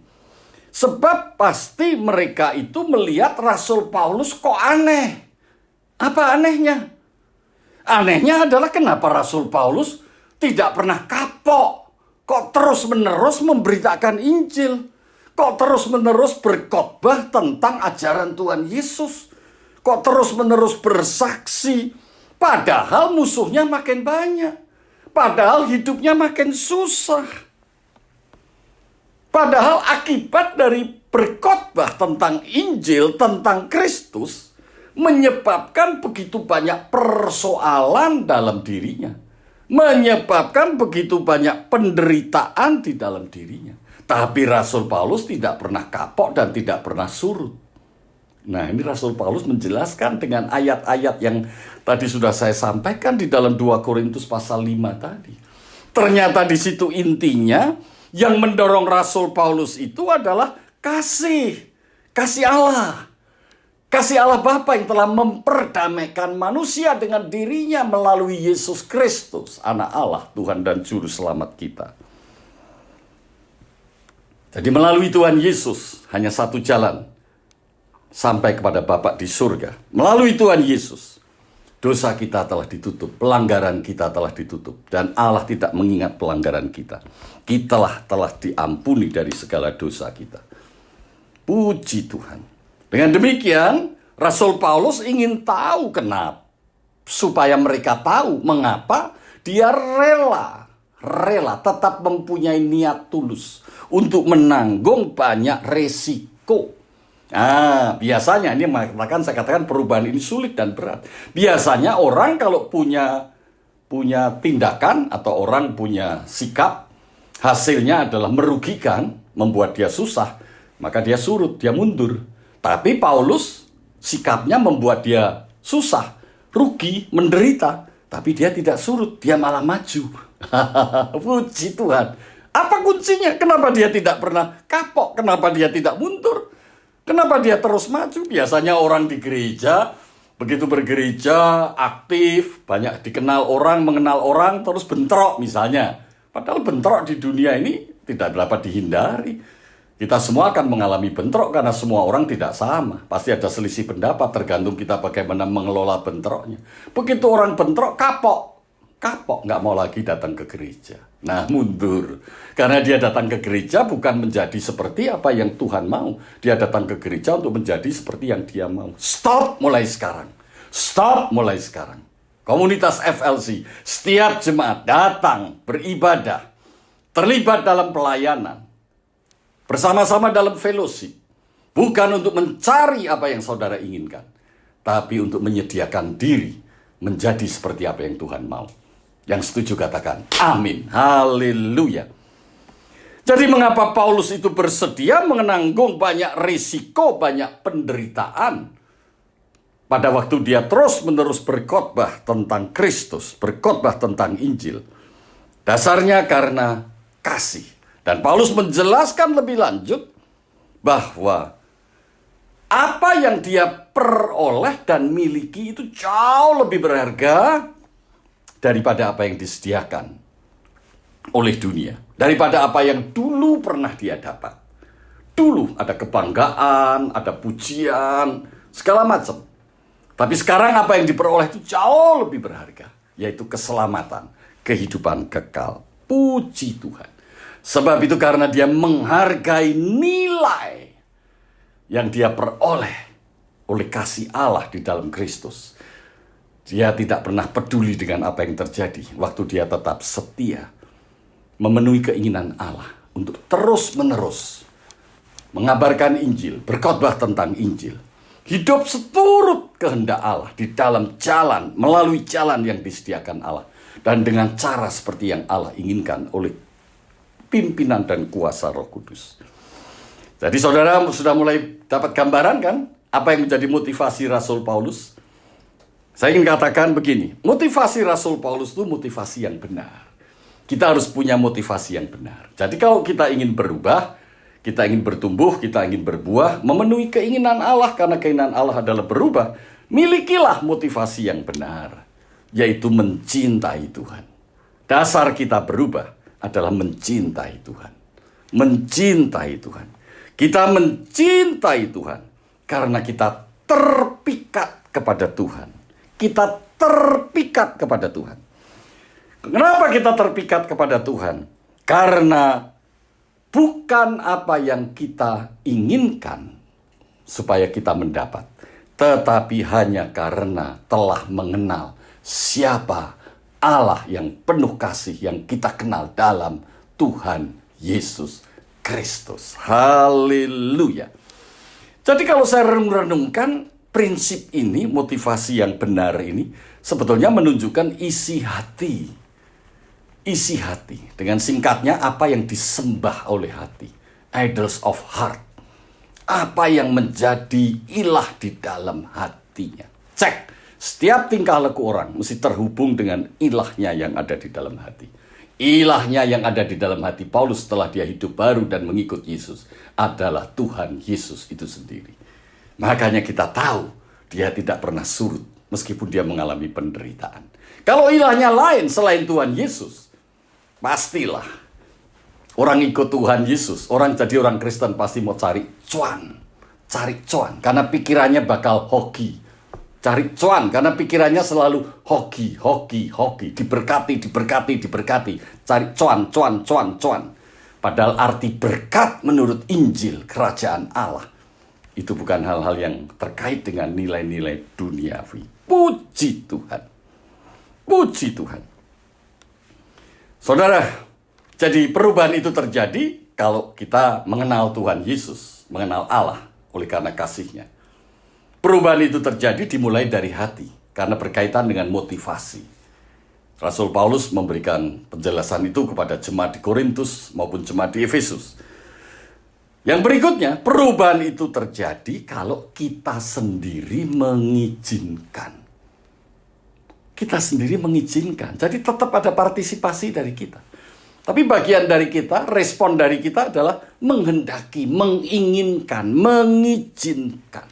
Speaker 5: Sebab pasti mereka itu melihat Rasul Paulus kok aneh. Apa anehnya? Anehnya adalah kenapa Rasul Paulus tidak pernah kapok, kok terus-menerus memberitakan Injil, kok terus-menerus berkhotbah tentang ajaran Tuhan Yesus, kok terus-menerus bersaksi, padahal musuhnya makin banyak, padahal hidupnya makin susah. Padahal akibat dari berkhotbah tentang Injil, tentang Kristus, menyebabkan begitu banyak persoalan dalam dirinya, menyebabkan begitu banyak penderitaan di dalam dirinya. Tapi Rasul Paulus tidak pernah kapok dan tidak pernah surut. Nah, ini Rasul Paulus menjelaskan dengan ayat-ayat yang tadi sudah saya sampaikan di dalam 2 Korintus pasal 5 tadi. Ternyata di situ intinya yang mendorong Rasul Paulus itu adalah kasih Allah. Kasih Allah Bapa yang telah memperdamaikan manusia dengan dirinya melalui Yesus Kristus, Anak Allah, Tuhan dan Juru Selamat kita. Jadi melalui Tuhan Yesus hanya satu jalan sampai kepada Bapa di surga. Melalui Tuhan Yesus, dosa kita telah ditutup, pelanggaran kita telah ditutup, dan Allah tidak mengingat pelanggaran kita. Kita telah diampuni dari segala dosa kita. Puji Tuhan. Dengan demikian, Rasul Paulus ingin tahu kenapa, supaya mereka tahu mengapa dia rela tetap mempunyai niat tulus untuk menanggung banyak resiko. Biasanya ini saya katakan perubahan ini sulit dan berat. Biasanya orang kalau punya tindakan atau orang punya sikap, hasilnya adalah merugikan, membuat dia susah, maka dia surut, dia mundur. Tapi Paulus sikapnya membuat dia susah, rugi, menderita, tapi dia tidak surut, dia malah maju. Puji Tuhan. Apa kuncinya? Kenapa dia tidak pernah kapok? Kenapa dia tidak mundur? Kenapa dia terus maju? Biasanya orang di gereja, begitu bergereja, aktif, banyak dikenal orang, mengenal orang, terus bentrok misalnya. Padahal bentrok di dunia ini tidak dapat dihindari. Kita semua akan mengalami bentrok karena semua orang tidak sama. Pasti ada selisih pendapat, tergantung kita bagaimana mengelola bentroknya. Begitu orang bentrok, kapok, nggak mau lagi datang ke gereja. Nah, mundur. Karena dia datang ke gereja bukan menjadi seperti apa yang Tuhan mau. Dia datang ke gereja untuk menjadi seperti yang dia mau. Stop mulai sekarang. Stop mulai sekarang. Komunitas FLC, setiap jemaat datang, beribadah, terlibat dalam pelayanan, bersama-sama dalam fellowship. Bukan untuk mencari apa yang saudara inginkan, tapi untuk menyediakan diri menjadi seperti apa yang Tuhan mau. Yang setuju katakan amin. Haleluya. Jadi mengapa Paulus itu bersedia menanggung banyak risiko, banyak penderitaan pada waktu dia terus-menerus berkhotbah tentang Kristus, berkhotbah tentang Injil? Dasarnya karena kasih. Dan Paulus menjelaskan lebih lanjut bahwa apa yang dia peroleh dan miliki itu jauh lebih berharga daripada apa yang disediakan oleh dunia. Daripada apa yang dulu pernah dia dapat. Dulu ada kebanggaan, ada pujian, segala macam. Tapi sekarang apa yang diperoleh itu jauh lebih berharga. Yaitu keselamatan, kehidupan kekal. Puji Tuhan. Sebab itu karena dia menghargai nilai yang dia peroleh oleh kasih Allah di dalam Kristus. Dia tidak pernah peduli dengan apa yang terjadi waktu dia tetap setia memenuhi keinginan Allah untuk terus-menerus mengabarkan Injil, berkhotbah tentang Injil. Hidup seturut kehendak Allah di dalam jalan, melalui jalan yang disediakan Allah. dan dengan cara seperti yang Allah inginkan oleh pimpinan dan kuasa Roh Kudus. Jadi saudara sudah mulai dapat gambaran kan apa yang menjadi motivasi Rasul Paulus? Saya ingin katakan begini, motivasi Rasul Paulus itu motivasi yang benar. Kita harus punya motivasi yang benar. Jadi kalau kita ingin berubah, kita ingin bertumbuh, kita ingin berbuah, memenuhi keinginan Allah karena keinginan Allah adalah berubah, milikilah motivasi yang benar, yaitu mencintai Tuhan. Dasar kita berubah adalah mencintai Tuhan. Mencintai Tuhan. Kita mencintai Tuhan karena kita terpikat kepada Tuhan. Kita terpikat kepada Tuhan. Kenapa kita terpikat kepada Tuhan? Karena bukan apa yang kita inginkan supaya kita mendapat, tetapi hanya karena telah mengenal siapa Allah yang penuh kasih yang kita kenal dalam Tuhan Yesus Kristus. Haleluya. Jadi kalau saya renung-renungkan prinsip ini, motivasi yang benar ini sebetulnya menunjukkan isi hati. Isi hati. Dengan singkatnya, apa yang disembah oleh hati. Idols of heart. Apa yang menjadi ilah di dalam hatinya. Cek. Setiap tingkah laku orang mesti terhubung dengan ilahnya yang ada di dalam hati. Ilahnya yang ada di dalam hati Paulus setelah dia hidup baru dan mengikut Yesus adalah Tuhan Yesus itu sendiri. Makanya kita tahu dia tidak pernah surut meskipun dia mengalami penderitaan. Kalau ilahnya lain selain Tuhan Yesus, pastilah orang ikut Tuhan Yesus, orang jadi orang Kristen pasti mau cari cuan. Cari cuan karena pikirannya bakal hoki. Cari cuan karena pikirannya selalu hoki. Diberkati. Cari cuan. Padahal arti berkat menurut Injil kerajaan Allah itu bukan hal-hal yang terkait dengan nilai-nilai duniawi. Puji Tuhan. Puji Tuhan. Saudara, jadi perubahan itu terjadi kalau kita mengenal Tuhan Yesus, mengenal Allah oleh karena kasih-Nya. Perubahan itu terjadi dimulai dari hati, karena berkaitan dengan motivasi. Rasul Paulus memberikan penjelasan itu kepada jemaat di Korintus maupun jemaat di Efesus. Yang berikutnya, perubahan itu terjadi kalau kita sendiri mengizinkan. Kita sendiri mengizinkan, jadi tetap ada partisipasi dari kita. Tapi bagian dari kita, respon dari kita adalah menghendaki, menginginkan, mengizinkan.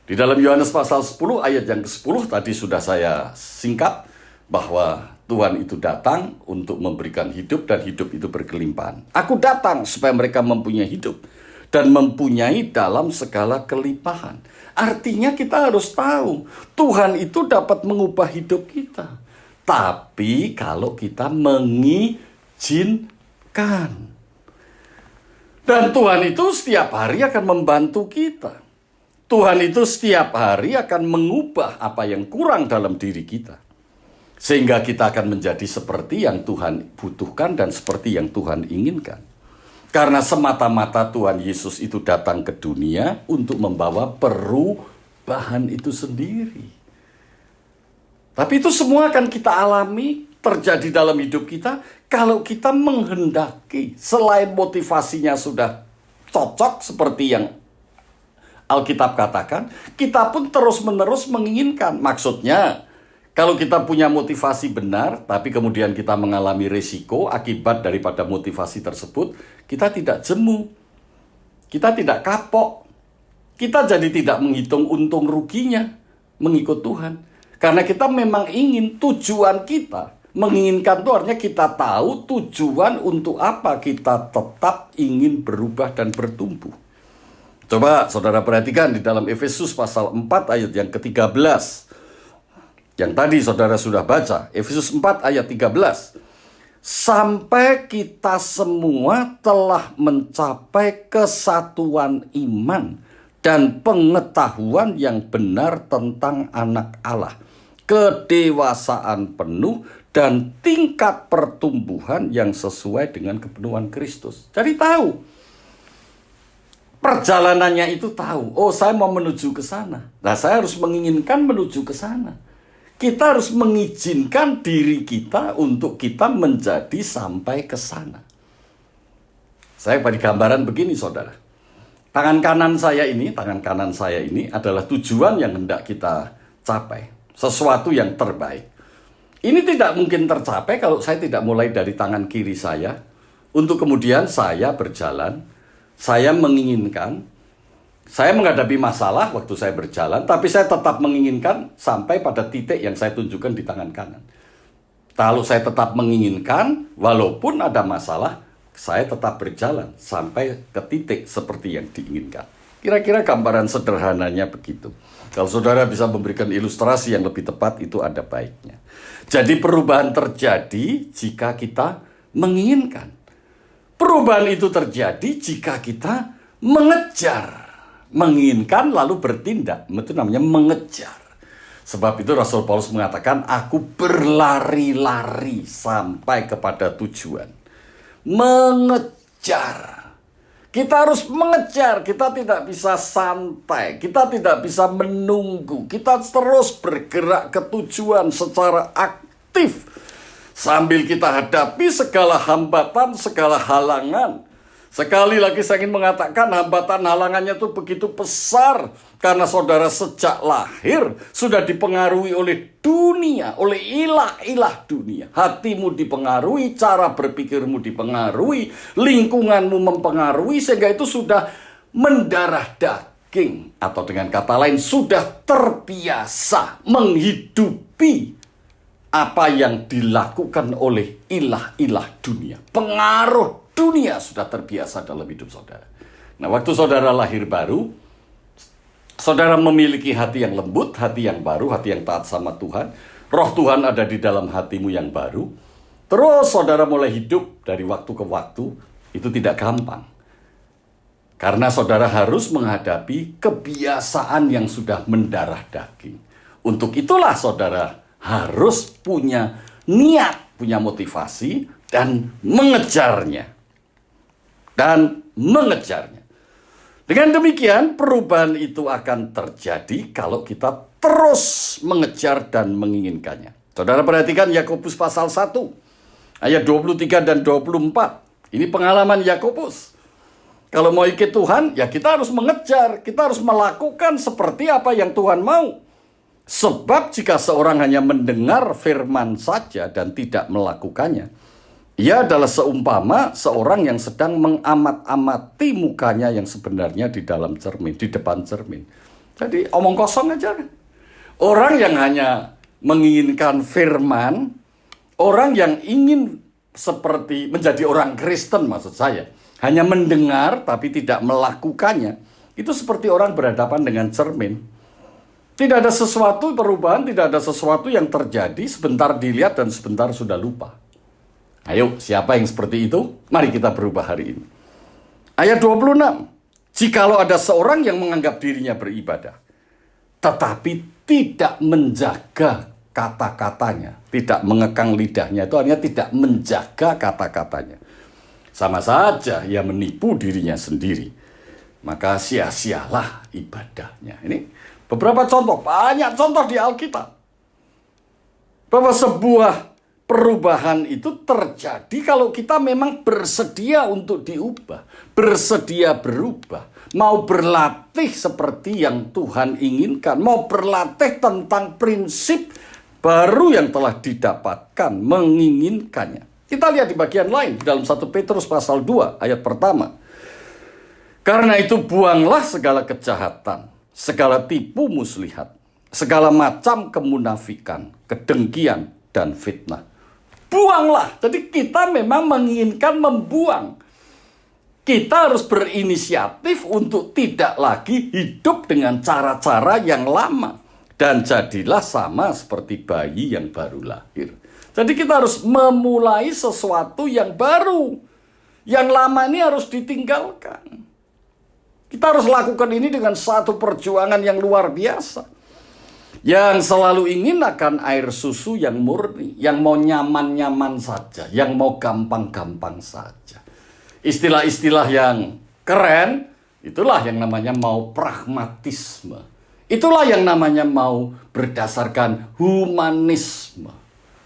Speaker 5: Di dalam Yohanes pasal 10 ayat yang ke-10 tadi sudah saya singkat bahwa Tuhan itu datang untuk memberikan hidup dan hidup itu berkelimpahan. Aku datang supaya mereka mempunyai hidup dan mempunyai dalam segala kelimpahan. Artinya kita harus tahu Tuhan itu dapat mengubah hidup kita. Tapi kalau kita mengizinkan. Dan Tuhan itu setiap hari akan membantu kita. Tuhan itu setiap hari akan mengubah apa yang kurang dalam diri kita. Sehingga kita akan menjadi seperti yang Tuhan butuhkan dan seperti yang Tuhan inginkan. Karena semata-mata Tuhan Yesus itu datang ke dunia untuk membawa perubahan itu sendiri. Tapi itu semua akan kita alami, terjadi dalam hidup kita, kalau kita menghendaki. Selain motivasinya sudah cocok seperti yang Alkitab katakan, kita pun terus-menerus menginginkan. Maksudnya, kalau kita punya motivasi benar, tapi kemudian kita mengalami risiko akibat daripada motivasi tersebut, kita tidak jemu. Kita tidak kapok. Kita jadi tidak menghitung untung ruginya mengikut Tuhan. Karena kita memang ingin tujuan kita. Menginginkan itu artinya kita tahu tujuan untuk apa kita tetap ingin berubah dan bertumbuh. Coba saudara perhatikan di dalam Efesus pasal 4 ayat yang ke-13. Yang tadi saudara sudah baca. Efesus 4 ayat 13. Sampai kita semua telah mencapai kesatuan iman dan pengetahuan yang benar tentang anak Allah. Kedewasaan penuh dan tingkat pertumbuhan yang sesuai dengan kepenuhan Kristus. Jadi tahu. Perjalanannya itu tahu. Oh, saya mau menuju ke sana. Nah, saya harus menginginkan menuju ke sana. Kita harus mengizinkan diri kita untuk kita menjadi sampai ke sana. Saya beri gambaran begini, saudara. Tangan kanan saya ini adalah tujuan yang hendak kita capai. Sesuatu yang terbaik. Ini tidak mungkin tercapai kalau saya tidak mulai dari tangan kiri saya. Untuk kemudian saya berjalan, saya menginginkan, saya menghadapi masalah waktu saya berjalan, tapi saya tetap menginginkan sampai pada titik yang saya tunjukkan di tangan kanan. Kalau saya tetap menginginkan, walaupun ada masalah, saya tetap berjalan sampai ke titik seperti yang diinginkan. Kira-kira gambaran sederhananya begitu. Kalau saudara bisa memberikan ilustrasi yang lebih tepat, itu ada baiknya. Jadi perubahan terjadi jika kita menginginkan. Perubahan itu terjadi jika kita mengejar. Menginginkan lalu bertindak. Itu namanya mengejar. Sebab itu Rasul Paulus mengatakan, aku berlari-lari sampai kepada tujuan. Mengejar. Kita harus mengejar, kita tidak bisa santai, kita tidak bisa menunggu, kita terus bergerak ke tujuan secara aktif. Sambil kita hadapi segala hambatan, segala halangan. Sekali lagi saya ingin mengatakan hambatan halangannya itu begitu besar. Karena saudara sejak lahir sudah dipengaruhi oleh dunia, oleh ilah-ilah dunia. Hatimu dipengaruhi, cara berpikirmu dipengaruhi, lingkunganmu mempengaruhi. Sehingga itu sudah mendarah daging. Atau dengan kata lain sudah terbiasa menghidupi apa yang dilakukan oleh ilah-ilah dunia. Pengaruh dunia sudah terbiasa dalam hidup saudara. Nah, waktu saudara lahir baru, saudara memiliki hati yang lembut, hati yang baru, hati yang taat sama Tuhan. Roh Tuhan ada di dalam hatimu yang baru. Terus saudara mulai hidup dari waktu ke waktu. Itu tidak gampang. Karena saudara harus menghadapi kebiasaan yang sudah mendarah daging. Untuk itulah saudara harus punya niat, punya motivasi, dan mengejarnya. Dengan demikian, perubahan itu akan terjadi kalau kita terus mengejar dan menginginkannya. Saudara perhatikan Yakobus pasal 1, ayat 23 dan 24. Ini pengalaman Yakobus. Kalau mau ikut Tuhan, ya kita harus mengejar. Kita harus melakukan seperti apa yang Tuhan mau. Sebab jika seorang hanya mendengar firman saja dan tidak melakukannya, ia adalah seumpama seorang yang sedang mengamat-amati mukanya yang sebenarnya di dalam cermin, di depan cermin. Jadi omong kosong aja. Orang yang hanya menginginkan firman, orang yang ingin seperti menjadi orang Kristen maksud saya, hanya mendengar tapi tidak melakukannya, itu seperti orang berhadapan dengan cermin. Tidak ada sesuatu perubahan, tidak ada sesuatu yang terjadi, sebentar dilihat dan sebentar sudah lupa. Ayo, siapa yang seperti itu? Mari kita berubah hari ini. Ayat 26. Jikalau ada seorang yang menganggap dirinya beribadah, tetapi tidak menjaga kata-katanya, tidak mengekang lidahnya, itu artinya tidak menjaga kata-katanya. Sama saja ia menipu dirinya sendiri. Maka sia-sialah ibadahnya. Ini beberapa contoh, banyak contoh di Alkitab. Bahwa sebuah perubahan itu terjadi kalau kita memang bersedia untuk diubah. Bersedia berubah. Mau berlatih seperti yang Tuhan inginkan. Mau berlatih tentang prinsip baru yang telah didapatkan. Menginginkannya. Kita lihat di bagian lain. Dalam 1 Petrus pasal 2 ayat pertama. Karena itu buanglah segala kejahatan. Segala tipu muslihat, segala macam kemunafikan, kedengkian, dan fitnah. Buanglah. Jadi kita memang menginginkan membuang. Kita harus berinisiatif untuk tidak lagi hidup dengan cara-cara yang lama. Dan jadilah sama seperti bayi yang baru lahir. Jadi kita harus memulai sesuatu yang baru. Yang lama ini harus ditinggalkan. Kita harus lakukan ini dengan satu perjuangan yang luar biasa. Yang selalu ingin akan air susu yang murni. Yang mau nyaman-nyaman saja. Yang mau gampang-gampang saja. Istilah-istilah yang keren, itulah yang namanya mau pragmatisme. Itulah yang namanya mau berdasarkan humanisme.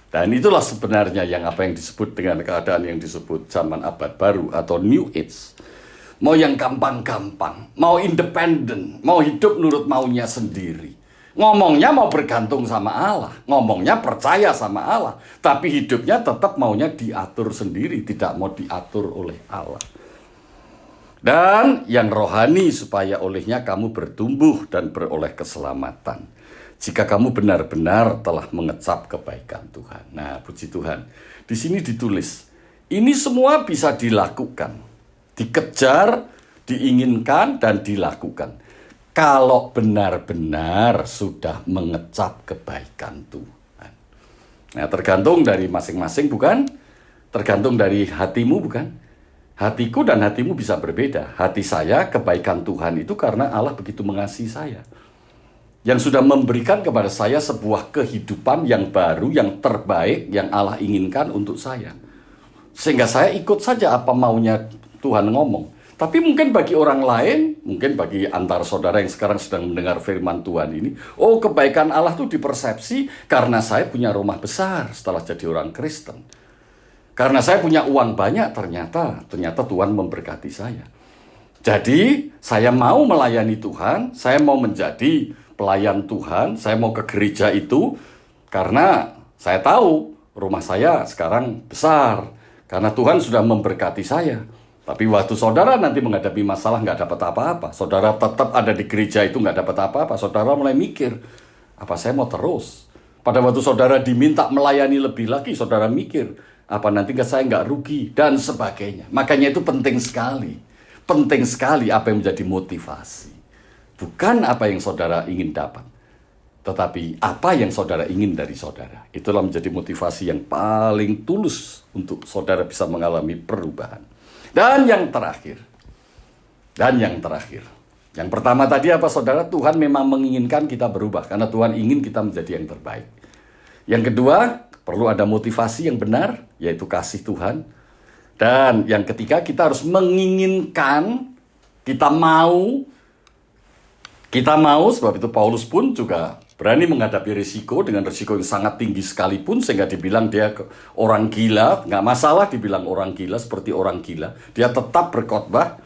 Speaker 5: Dan itulah sebenarnya yang apa yang disebut dengan keadaan yang disebut zaman abad baru atau New Age. Mau yang gampang-gampang, mau independen, mau hidup menurut maunya sendiri. Ngomongnya mau bergantung sama Allah, ngomongnya percaya sama Allah, tapi hidupnya tetap maunya diatur sendiri, tidak mau diatur oleh Allah. Dan yang rohani supaya olehnya kamu bertumbuh dan beroleh keselamatan. Jika kamu benar-benar telah mengecap kebaikan Tuhan. Nah, puji Tuhan. Di sini ditulis, ini semua bisa dilakukan. Dikejar, diinginkan, dan dilakukan. Kalau benar-benar sudah mengecap kebaikan Tuhan. Nah, tergantung dari masing-masing, bukan? Tergantung dari hatimu, bukan? Hatiku dan hatimu bisa berbeda. Hati saya, kebaikan Tuhan itu karena Allah begitu mengasihi saya. Yang sudah memberikan kepada saya sebuah kehidupan yang baru, yang terbaik, yang Allah inginkan untuk saya. Sehingga saya ikut saja apa maunya Tuhan ngomong. Tapi mungkin bagi orang lain, mungkin bagi antar saudara yang sekarang sedang mendengar firman Tuhan ini, oh kebaikan Allah itu dipersepsi karena saya punya rumah besar setelah jadi orang Kristen. Karena saya punya uang banyak, ternyata Tuhan memberkati saya. Jadi saya mau melayani Tuhan, saya mau menjadi pelayan Tuhan, saya mau ke gereja itu karena saya tahu rumah saya sekarang besar. Karena Tuhan sudah memberkati saya. Tapi waktu saudara nanti menghadapi masalah nggak dapat apa-apa, saudara tetap ada di gereja itu nggak dapat apa-apa, saudara mulai mikir, apa saya mau terus? Pada waktu saudara diminta melayani lebih lagi, saudara mikir, apa nanti saya nggak rugi, dan sebagainya. Makanya itu penting sekali apa yang menjadi motivasi. Bukan apa yang saudara ingin dapat, tetapi apa yang saudara ingin dari saudara. Itulah menjadi motivasi yang paling tulus untuk saudara bisa mengalami perubahan. Dan yang terakhir. Yang pertama tadi apa saudara? Tuhan memang menginginkan kita berubah, karena Tuhan ingin kita menjadi yang terbaik. Yang kedua, perlu ada motivasi yang benar, yaitu kasih Tuhan. Dan yang ketiga, kita harus menginginkan, kita mau, sebab itu Paulus pun juga berani menghadapi risiko dengan risiko yang sangat tinggi sekalipun, sehingga dibilang dia orang gila, nggak masalah dibilang orang gila, seperti orang gila, dia tetap berkhotbah.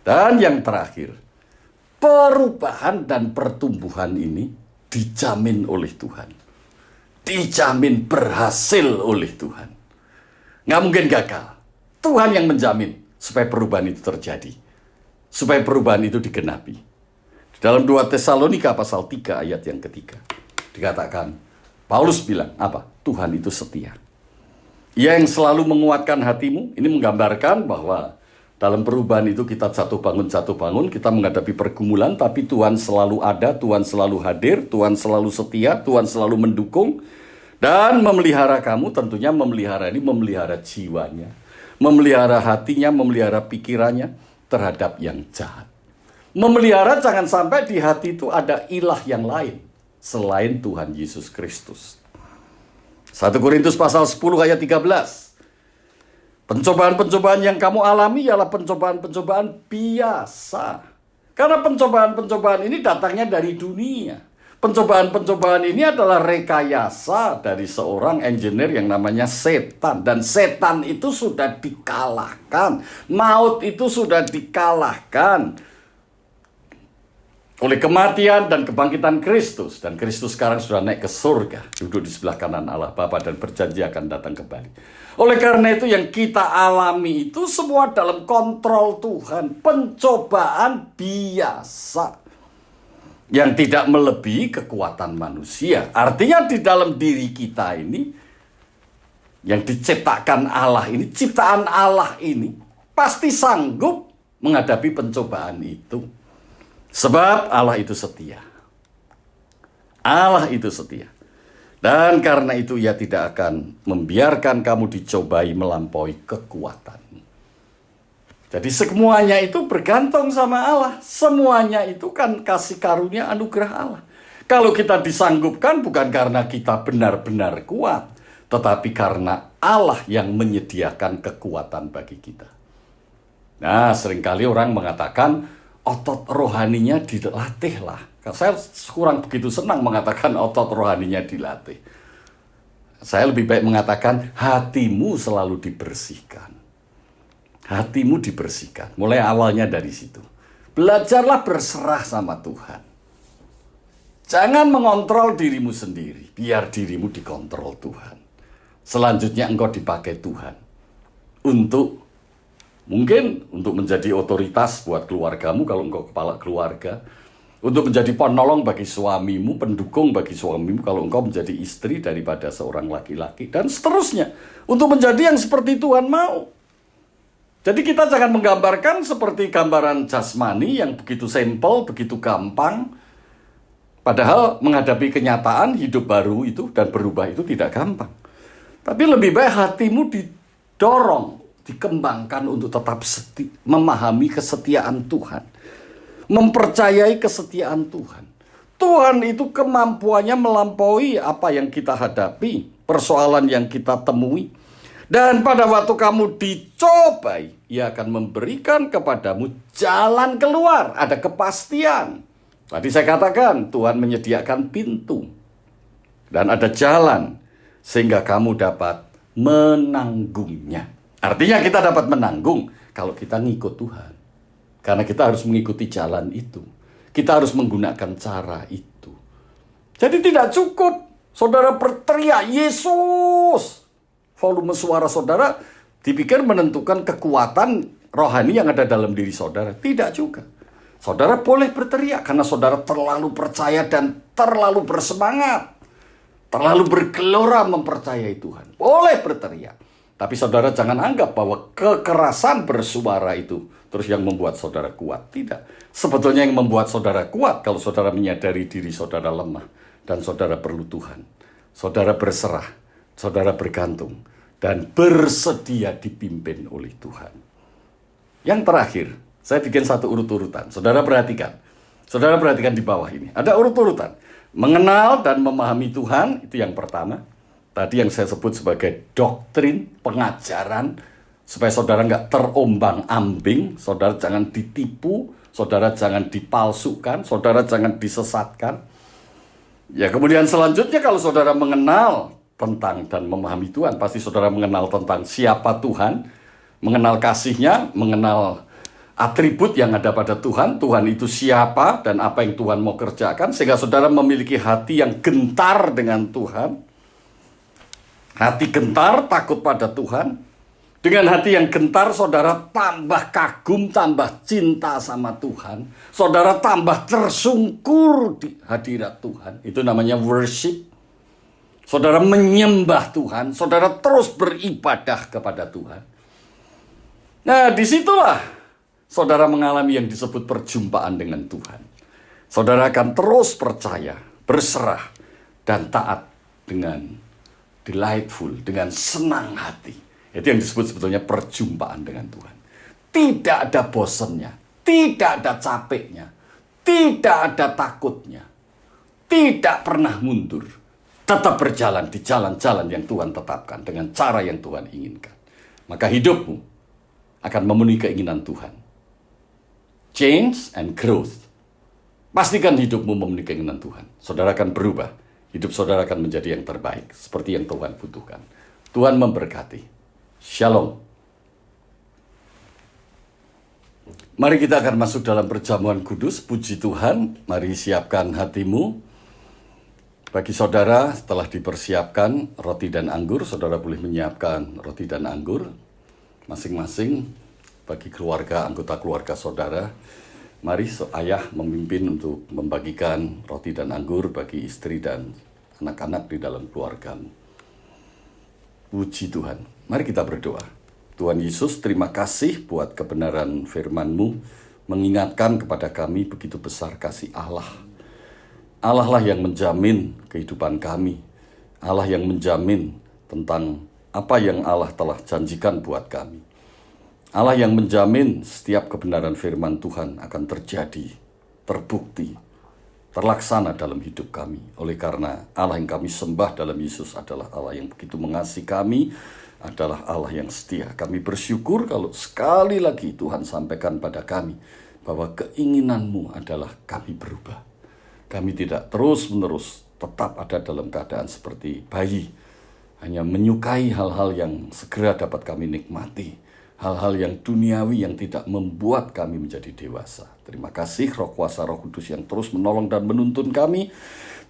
Speaker 5: Dan yang terakhir, perubahan dan pertumbuhan ini dijamin oleh Tuhan, dijamin berhasil oleh Tuhan, nggak mungkin gagal. Tuhan yang menjamin supaya perubahan itu terjadi, supaya perubahan itu digenapi. Dalam 2 Tesalonika pasal 3 ayat yang ketiga, dikatakan, Paulus bilang, apa? Tuhan itu setia. Ia yang selalu menguatkan hatimu. Ini menggambarkan bahwa dalam perubahan itu kita jatuh bangun, kita menghadapi pergumulan, tapi Tuhan selalu ada, Tuhan selalu hadir, Tuhan selalu setia, Tuhan selalu mendukung, dan memelihara kamu, tentunya memelihara jiwanya, memelihara hatinya, memelihara pikirannya terhadap yang jahat. Memelihara jangan sampai di hati itu ada ilah yang lain selain Tuhan Yesus Kristus. 1 Korintus pasal 10 ayat 13. Pencobaan-pencobaan yang kamu alami ialah pencobaan-pencobaan biasa. Karena pencobaan-pencobaan ini datangnya dari dunia. Pencobaan-pencobaan ini adalah rekayasa dari seorang engineer yang namanya setan. Dan setan itu sudah dikalahkan. Maut itu sudah dikalahkan oleh kematian dan kebangkitan Kristus. Dan Kristus sekarang sudah naik ke surga, duduk di sebelah kanan Allah Bapa dan berjanji akan datang kembali. Oleh karena itu yang kita alami itu semua dalam kontrol Tuhan. Pencobaan biasa yang tidak melebihi kekuatan manusia. Artinya di dalam diri kita ini, yang diciptakan Allah ini, ciptaan Allah ini, pasti sanggup menghadapi pencobaan itu. Sebab Allah itu setia. Allah itu setia. Dan karena itu ia tidak akan membiarkan kamu dicobai melampaui kekuatanmu. Jadi semuanya itu bergantung sama Allah. Semuanya itu kan kasih karunia anugerah Allah. Kalau kita disanggupkan bukan karena kita benar-benar kuat, tetapi karena Allah yang menyediakan kekuatan bagi kita. Nah, seringkali orang mengatakan, otot rohaninya dilatih lah. Saya kurang begitu senang mengatakan otot rohaninya dilatih. Saya lebih baik mengatakan hatimu selalu dibersihkan. Hatimu dibersihkan. Mulai awalnya dari situ. Belajarlah berserah sama Tuhan. Jangan mengontrol dirimu sendiri. Biar dirimu dikontrol Tuhan. Selanjutnya engkau dipakai Tuhan. Mungkin untuk menjadi otoritas buat keluargamu kalau engkau kepala keluarga. Untuk menjadi penolong bagi suamimu, pendukung bagi suamimu kalau engkau menjadi istri daripada seorang laki-laki. Dan seterusnya. Untuk menjadi yang seperti Tuhan mau. Jadi kita jangan menggambarkan seperti gambaran jasmani yang begitu simpel, begitu gampang. Padahal menghadapi kenyataan hidup baru itu dan berubah itu tidak gampang. Tapi lebih baik hatimu didorong, dikembangkan untuk tetap memahami kesetiaan Tuhan. Mempercayai kesetiaan Tuhan. Tuhan itu kemampuannya melampaui apa yang kita hadapi, persoalan yang kita temui. Dan pada waktu kamu dicobai, Ia akan memberikan kepadamu jalan keluar. Ada kepastian. Tadi saya katakan, Tuhan menyediakan pintu. Dan ada jalan. Sehingga kamu dapat menanggungnya. Artinya kita dapat menanggung kalau kita ngikut Tuhan. Karena kita harus mengikuti jalan itu. Kita harus menggunakan cara itu. Jadi tidak cukup saudara berteriak, Yesus. Volume suara saudara dipikir menentukan kekuatan rohani yang ada dalam diri saudara. Tidak juga. Saudara boleh berteriak karena saudara terlalu percaya dan terlalu bersemangat. Terlalu bergelora mempercayai Tuhan. Boleh berteriak. Tapi saudara jangan anggap bahwa kekerasan bersuara itu terus yang membuat saudara kuat. Tidak. Sebetulnya yang membuat saudara kuat kalau saudara menyadari diri saudara lemah. Dan saudara perlu Tuhan. Saudara berserah. Saudara bergantung. Dan bersedia dipimpin oleh Tuhan. Yang terakhir, saya bikin satu urut-urutan. Saudara perhatikan. Saudara perhatikan di bawah ini. Ada urut-urutan. Mengenal dan memahami Tuhan, itu yang pertama. Tadi yang saya sebut sebagai doktrin, pengajaran. Supaya saudara nggak terombang-ambing. Saudara jangan ditipu. Saudara jangan dipalsukan. Saudara jangan disesatkan. Ya kemudian selanjutnya kalau saudara mengenal tentang dan memahami Tuhan, pasti saudara mengenal tentang siapa Tuhan, mengenal kasih-Nya, mengenal atribut yang ada pada Tuhan, Tuhan itu siapa dan apa yang Tuhan mau kerjakan, sehingga saudara memiliki hati yang gentar dengan Tuhan, hati gentar, takut pada Tuhan. Dengan hati yang gentar, saudara tambah kagum, tambah cinta sama Tuhan, saudara tambah tersungkur di hadirat Tuhan, itu namanya worship. Saudara menyembah Tuhan, saudara terus beribadah kepada Tuhan. Nah, disitulah saudara mengalami yang disebut perjumpaan dengan Tuhan. Saudara akan terus percaya, berserah, dan taat dengan delightful, dengan senang hati. Itu yang disebut sebetulnya perjumpaan dengan Tuhan. Tidak ada bosannya, tidak ada capeknya, tidak ada takutnya, tidak pernah mundur. Tetap berjalan di jalan-jalan yang Tuhan tetapkan dengan cara yang Tuhan inginkan. Maka hidupmu akan memenuhi keinginan Tuhan. Change and growth. Pastikan hidupmu memenuhi keinginan Tuhan. Saudara akan berubah. Hidup saudara akan menjadi yang terbaik. Seperti yang Tuhan butuhkan. Tuhan memberkati. Shalom. Mari kita akan masuk dalam perjamuan kudus. Puji Tuhan. Mari siapkan hatimu. Bagi saudara, setelah dipersiapkan roti dan anggur, saudara boleh menyiapkan roti dan anggur masing-masing bagi keluarga, anggota keluarga saudara. Mari ayah memimpin untuk membagikan roti dan anggur bagi istri dan anak-anak di dalam keluargamu. Puji Tuhan. Mari kita berdoa. Tuhan Yesus, terima kasih buat kebenaran firman-Mu, mengingatkan kepada kami begitu besar kasih Allah. Allah lah yang menjamin kehidupan kami. Allah yang menjamin tentang apa yang Allah telah janjikan buat kami. Allah yang menjamin setiap kebenaran firman Tuhan akan terjadi, terbukti, terlaksana dalam hidup kami. Oleh karena Allah yang kami sembah dalam Yesus adalah Allah yang begitu mengasihi kami, adalah Allah yang setia. Kami bersyukur kalau sekali lagi Tuhan sampaikan pada kami bahwa keinginanmu adalah kami berubah. Kami tidak terus-menerus tetap ada dalam keadaan seperti bayi, hanya menyukai hal-hal yang segera dapat kami nikmati, hal-hal yang duniawi yang tidak membuat kami menjadi dewasa. Terima kasih Roh Kuasa Roh Kudus yang terus menolong dan menuntun kami.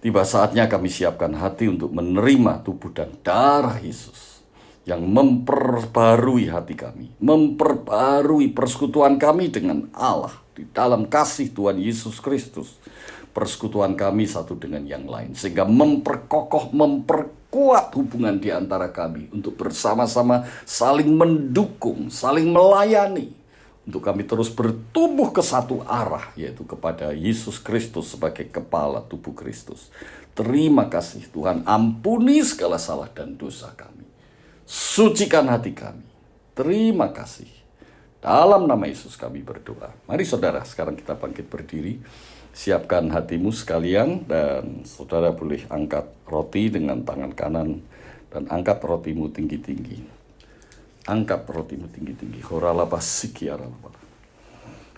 Speaker 5: Tiba saatnya kami siapkan hati untuk menerima tubuh dan darah Yesus yang memperbarui hati kami, memperbarui persekutuan kami dengan Allah di dalam kasih Tuhan Yesus Kristus. Persekutuan kami satu dengan yang lain, sehingga memperkokoh, memperkuat hubungan di antara kami untuk bersama-sama saling mendukung, saling melayani, untuk kami terus bertumbuh ke satu arah, yaitu kepada Yesus Kristus sebagai kepala tubuh Kristus. Terima kasih Tuhan, ampuni segala salah dan dosa kami, sucikan hati kami. Terima kasih. Dalam nama Yesus kami berdoa. Mari saudara, sekarang kita bangkit berdiri. Siapkan hatimu sekalian, dan saudara boleh angkat roti dengan tangan kanan dan angkat rotimu tinggi-tinggi. Angkat rotimu tinggi-tinggi.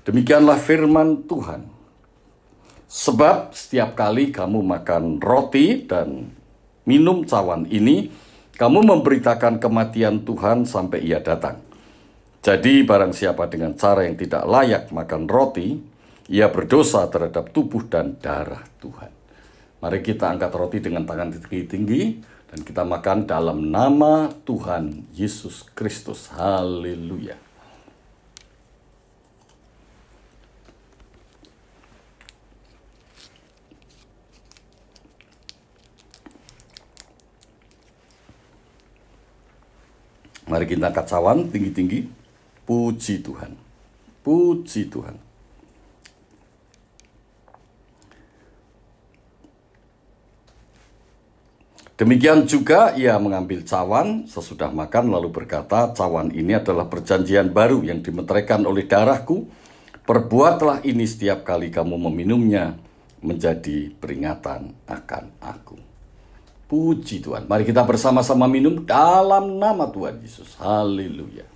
Speaker 5: Demikianlah firman Tuhan. Sebab setiap kali kamu makan roti dan minum cawan ini, kamu memberitakan kematian Tuhan sampai Ia datang. Jadi barang siapa dengan cara yang tidak layak makan roti, ia berdosa terhadap tubuh dan darah Tuhan. Mari kita angkat roti dengan tangan tinggi-tinggi dan kita makan dalam nama Tuhan Yesus Kristus. Haleluya. Mari kita angkat cawan tinggi-tinggi. Puji Tuhan. Puji Tuhan. Demikian juga ia mengambil cawan sesudah makan lalu berkata, cawan ini adalah perjanjian baru yang dimeteraikan oleh darahku. Perbuatlah ini setiap kali kamu meminumnya menjadi peringatan akan aku. Puji Tuhan. Mari kita bersama-sama minum dalam nama Tuhan Yesus. Haleluya.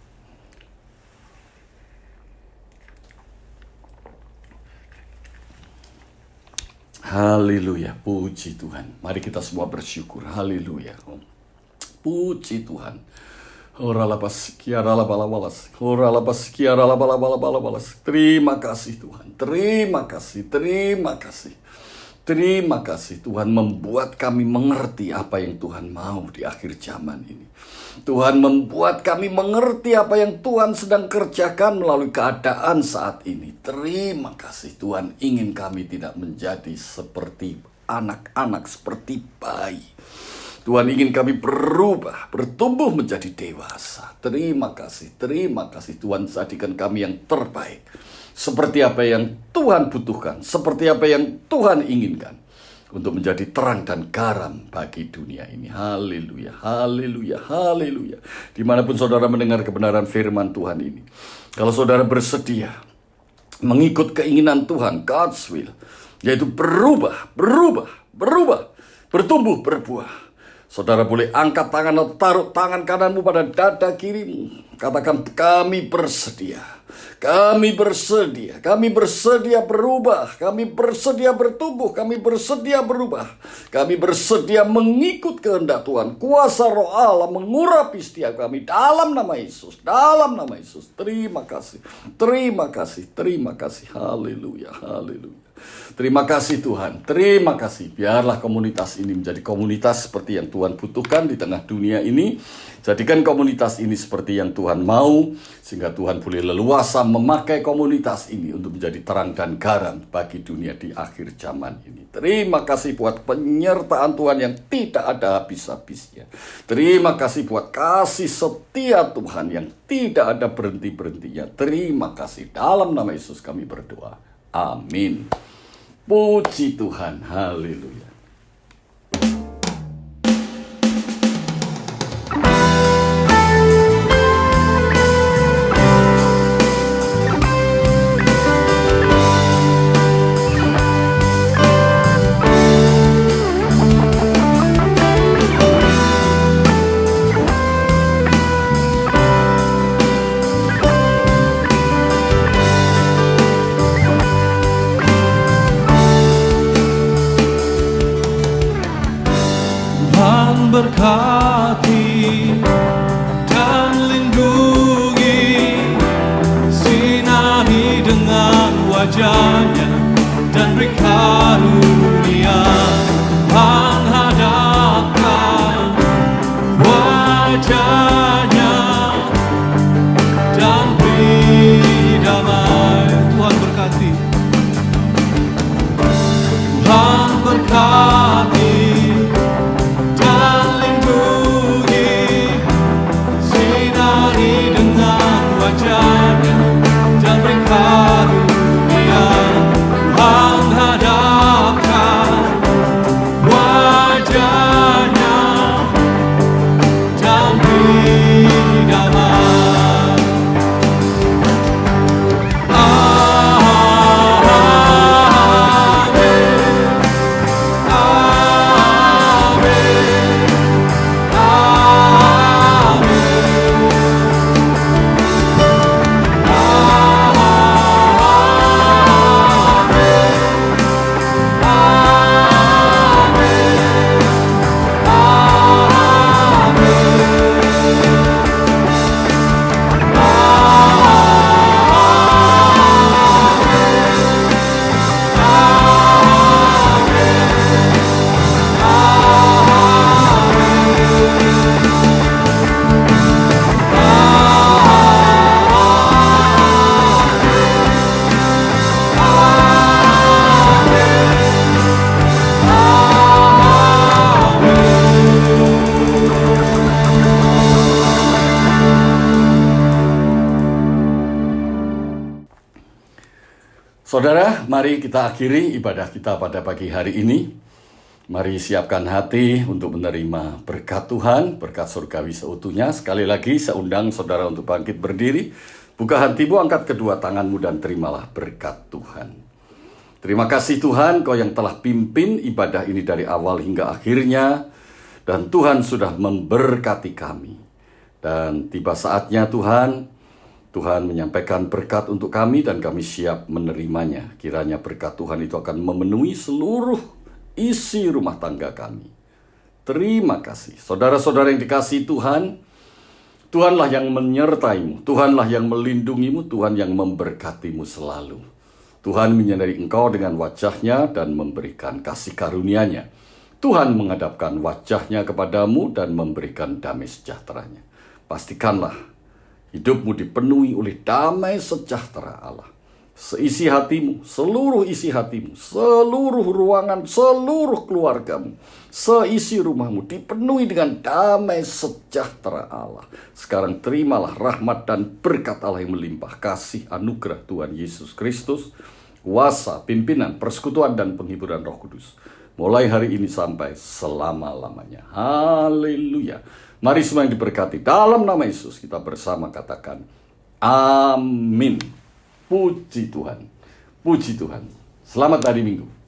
Speaker 5: Haleluya, puji Tuhan. Mari kita semua bersyukur. Haleluya. Puji Tuhan. Terima kasih Tuhan. Terima kasih. Terima kasih. Terima kasih Tuhan membuat kami mengerti apa yang Tuhan mau di akhir zaman ini. Tuhan membuat kami mengerti apa yang Tuhan sedang kerjakan melalui keadaan saat ini. Terima kasih Tuhan, ingin kami tidak menjadi seperti anak-anak, seperti bayi. Tuhan ingin kami berubah, bertumbuh menjadi dewasa. Terima kasih Tuhan, jadikan kami yang terbaik. Seperti apa yang Tuhan butuhkan, seperti apa yang Tuhan inginkan. Untuk menjadi terang dan garam bagi dunia ini. Haleluya, haleluya, haleluya. Dimanapun saudara mendengar kebenaran firman Tuhan ini, kalau saudara bersedia mengikut keinginan Tuhan, God's will, yaitu berubah, bertumbuh, berbuah. Saudara boleh angkat tangan atau taruh tangan kananmu pada dada kirimu. Katakan, kami bersedia. Kami bersedia berubah, kami bersedia bertumbuh, kami bersedia berubah, kami bersedia mengikut kehendak Tuhan. Kuasa Roh Allah mengurapi setiap kami dalam nama Yesus, dalam nama Yesus. Terima kasih, haleluya, haleluya. Terima kasih Tuhan, terima kasih. Biarlah komunitas ini menjadi komunitas seperti yang Tuhan butuhkan di tengah dunia ini. Jadikan komunitas ini seperti yang Tuhan mau, sehingga Tuhan boleh leluasa memakai komunitas ini untuk menjadi terang dan garam bagi dunia di akhir zaman ini. Terima kasih buat penyertaan Tuhan yang tidak ada habis-habisnya. Terima kasih buat kasih setia Tuhan yang tidak ada berhenti-berhentinya. Terima kasih. Dalam nama Yesus kami berdoa. Amin. Puji Tuhan. Haleluya.
Speaker 3: berkati dan lindungi, sinari dengan wajahnya dan beri karunia. Menghadapkan wajahnya dan beri damai. Tuhan berkati, Tuhan berkati dan lindungi, sinari dengan wajahnya dan beri karunia. Menghadapkan wajahnya dan beri damai.
Speaker 5: Saudara, mari kita akhiri ibadah kita pada pagi hari ini. Mari siapkan hati untuk menerima berkat Tuhan, berkat surgawi seutuhnya. Sekali lagi saya undang saudara untuk bangkit berdiri. Buka hatimu, angkat kedua tanganmu dan terimalah berkat Tuhan. Terima kasih Tuhan, Kau yang telah pimpin ibadah ini dari awal hingga akhirnya. Dan Tuhan sudah memberkati kami. Dan tiba saatnya Tuhan menyampaikan berkat untuk kami dan kami siap menerimanya. Kiranya berkat Tuhan itu akan memenuhi seluruh isi rumah tangga kami. Terima kasih. Saudara-saudara yang dikasihi Tuhan, Tuhanlah yang menyertaimu, Tuhanlah yang melindungimu, Tuhan yang memberkatimu selalu. Tuhan menyinari engkau dengan wajahnya dan memberikan kasih karunia-Nya. Tuhan menghadapkan wajahnya kepadamu dan memberikan damai sejahteranya. Pastikanlah hidupmu dipenuhi oleh damai sejahtera Allah. Seisi hatimu, seluruh isi hatimu, seluruh ruangan, seluruh keluargamu, seisi rumahmu dipenuhi dengan damai sejahtera Allah. Sekarang terimalah rahmat dan berkat Allah yang melimpah, kasih anugerah Tuhan Yesus Kristus, kuasa, pimpinan, persekutuan dan penghiburan Roh Kudus. Mulai hari ini sampai selama-lamanya. Haleluya. Mari semua yang diberkati dalam nama Yesus kita bersama katakan amin. Puji Tuhan. Puji Tuhan. Selamat hari Minggu.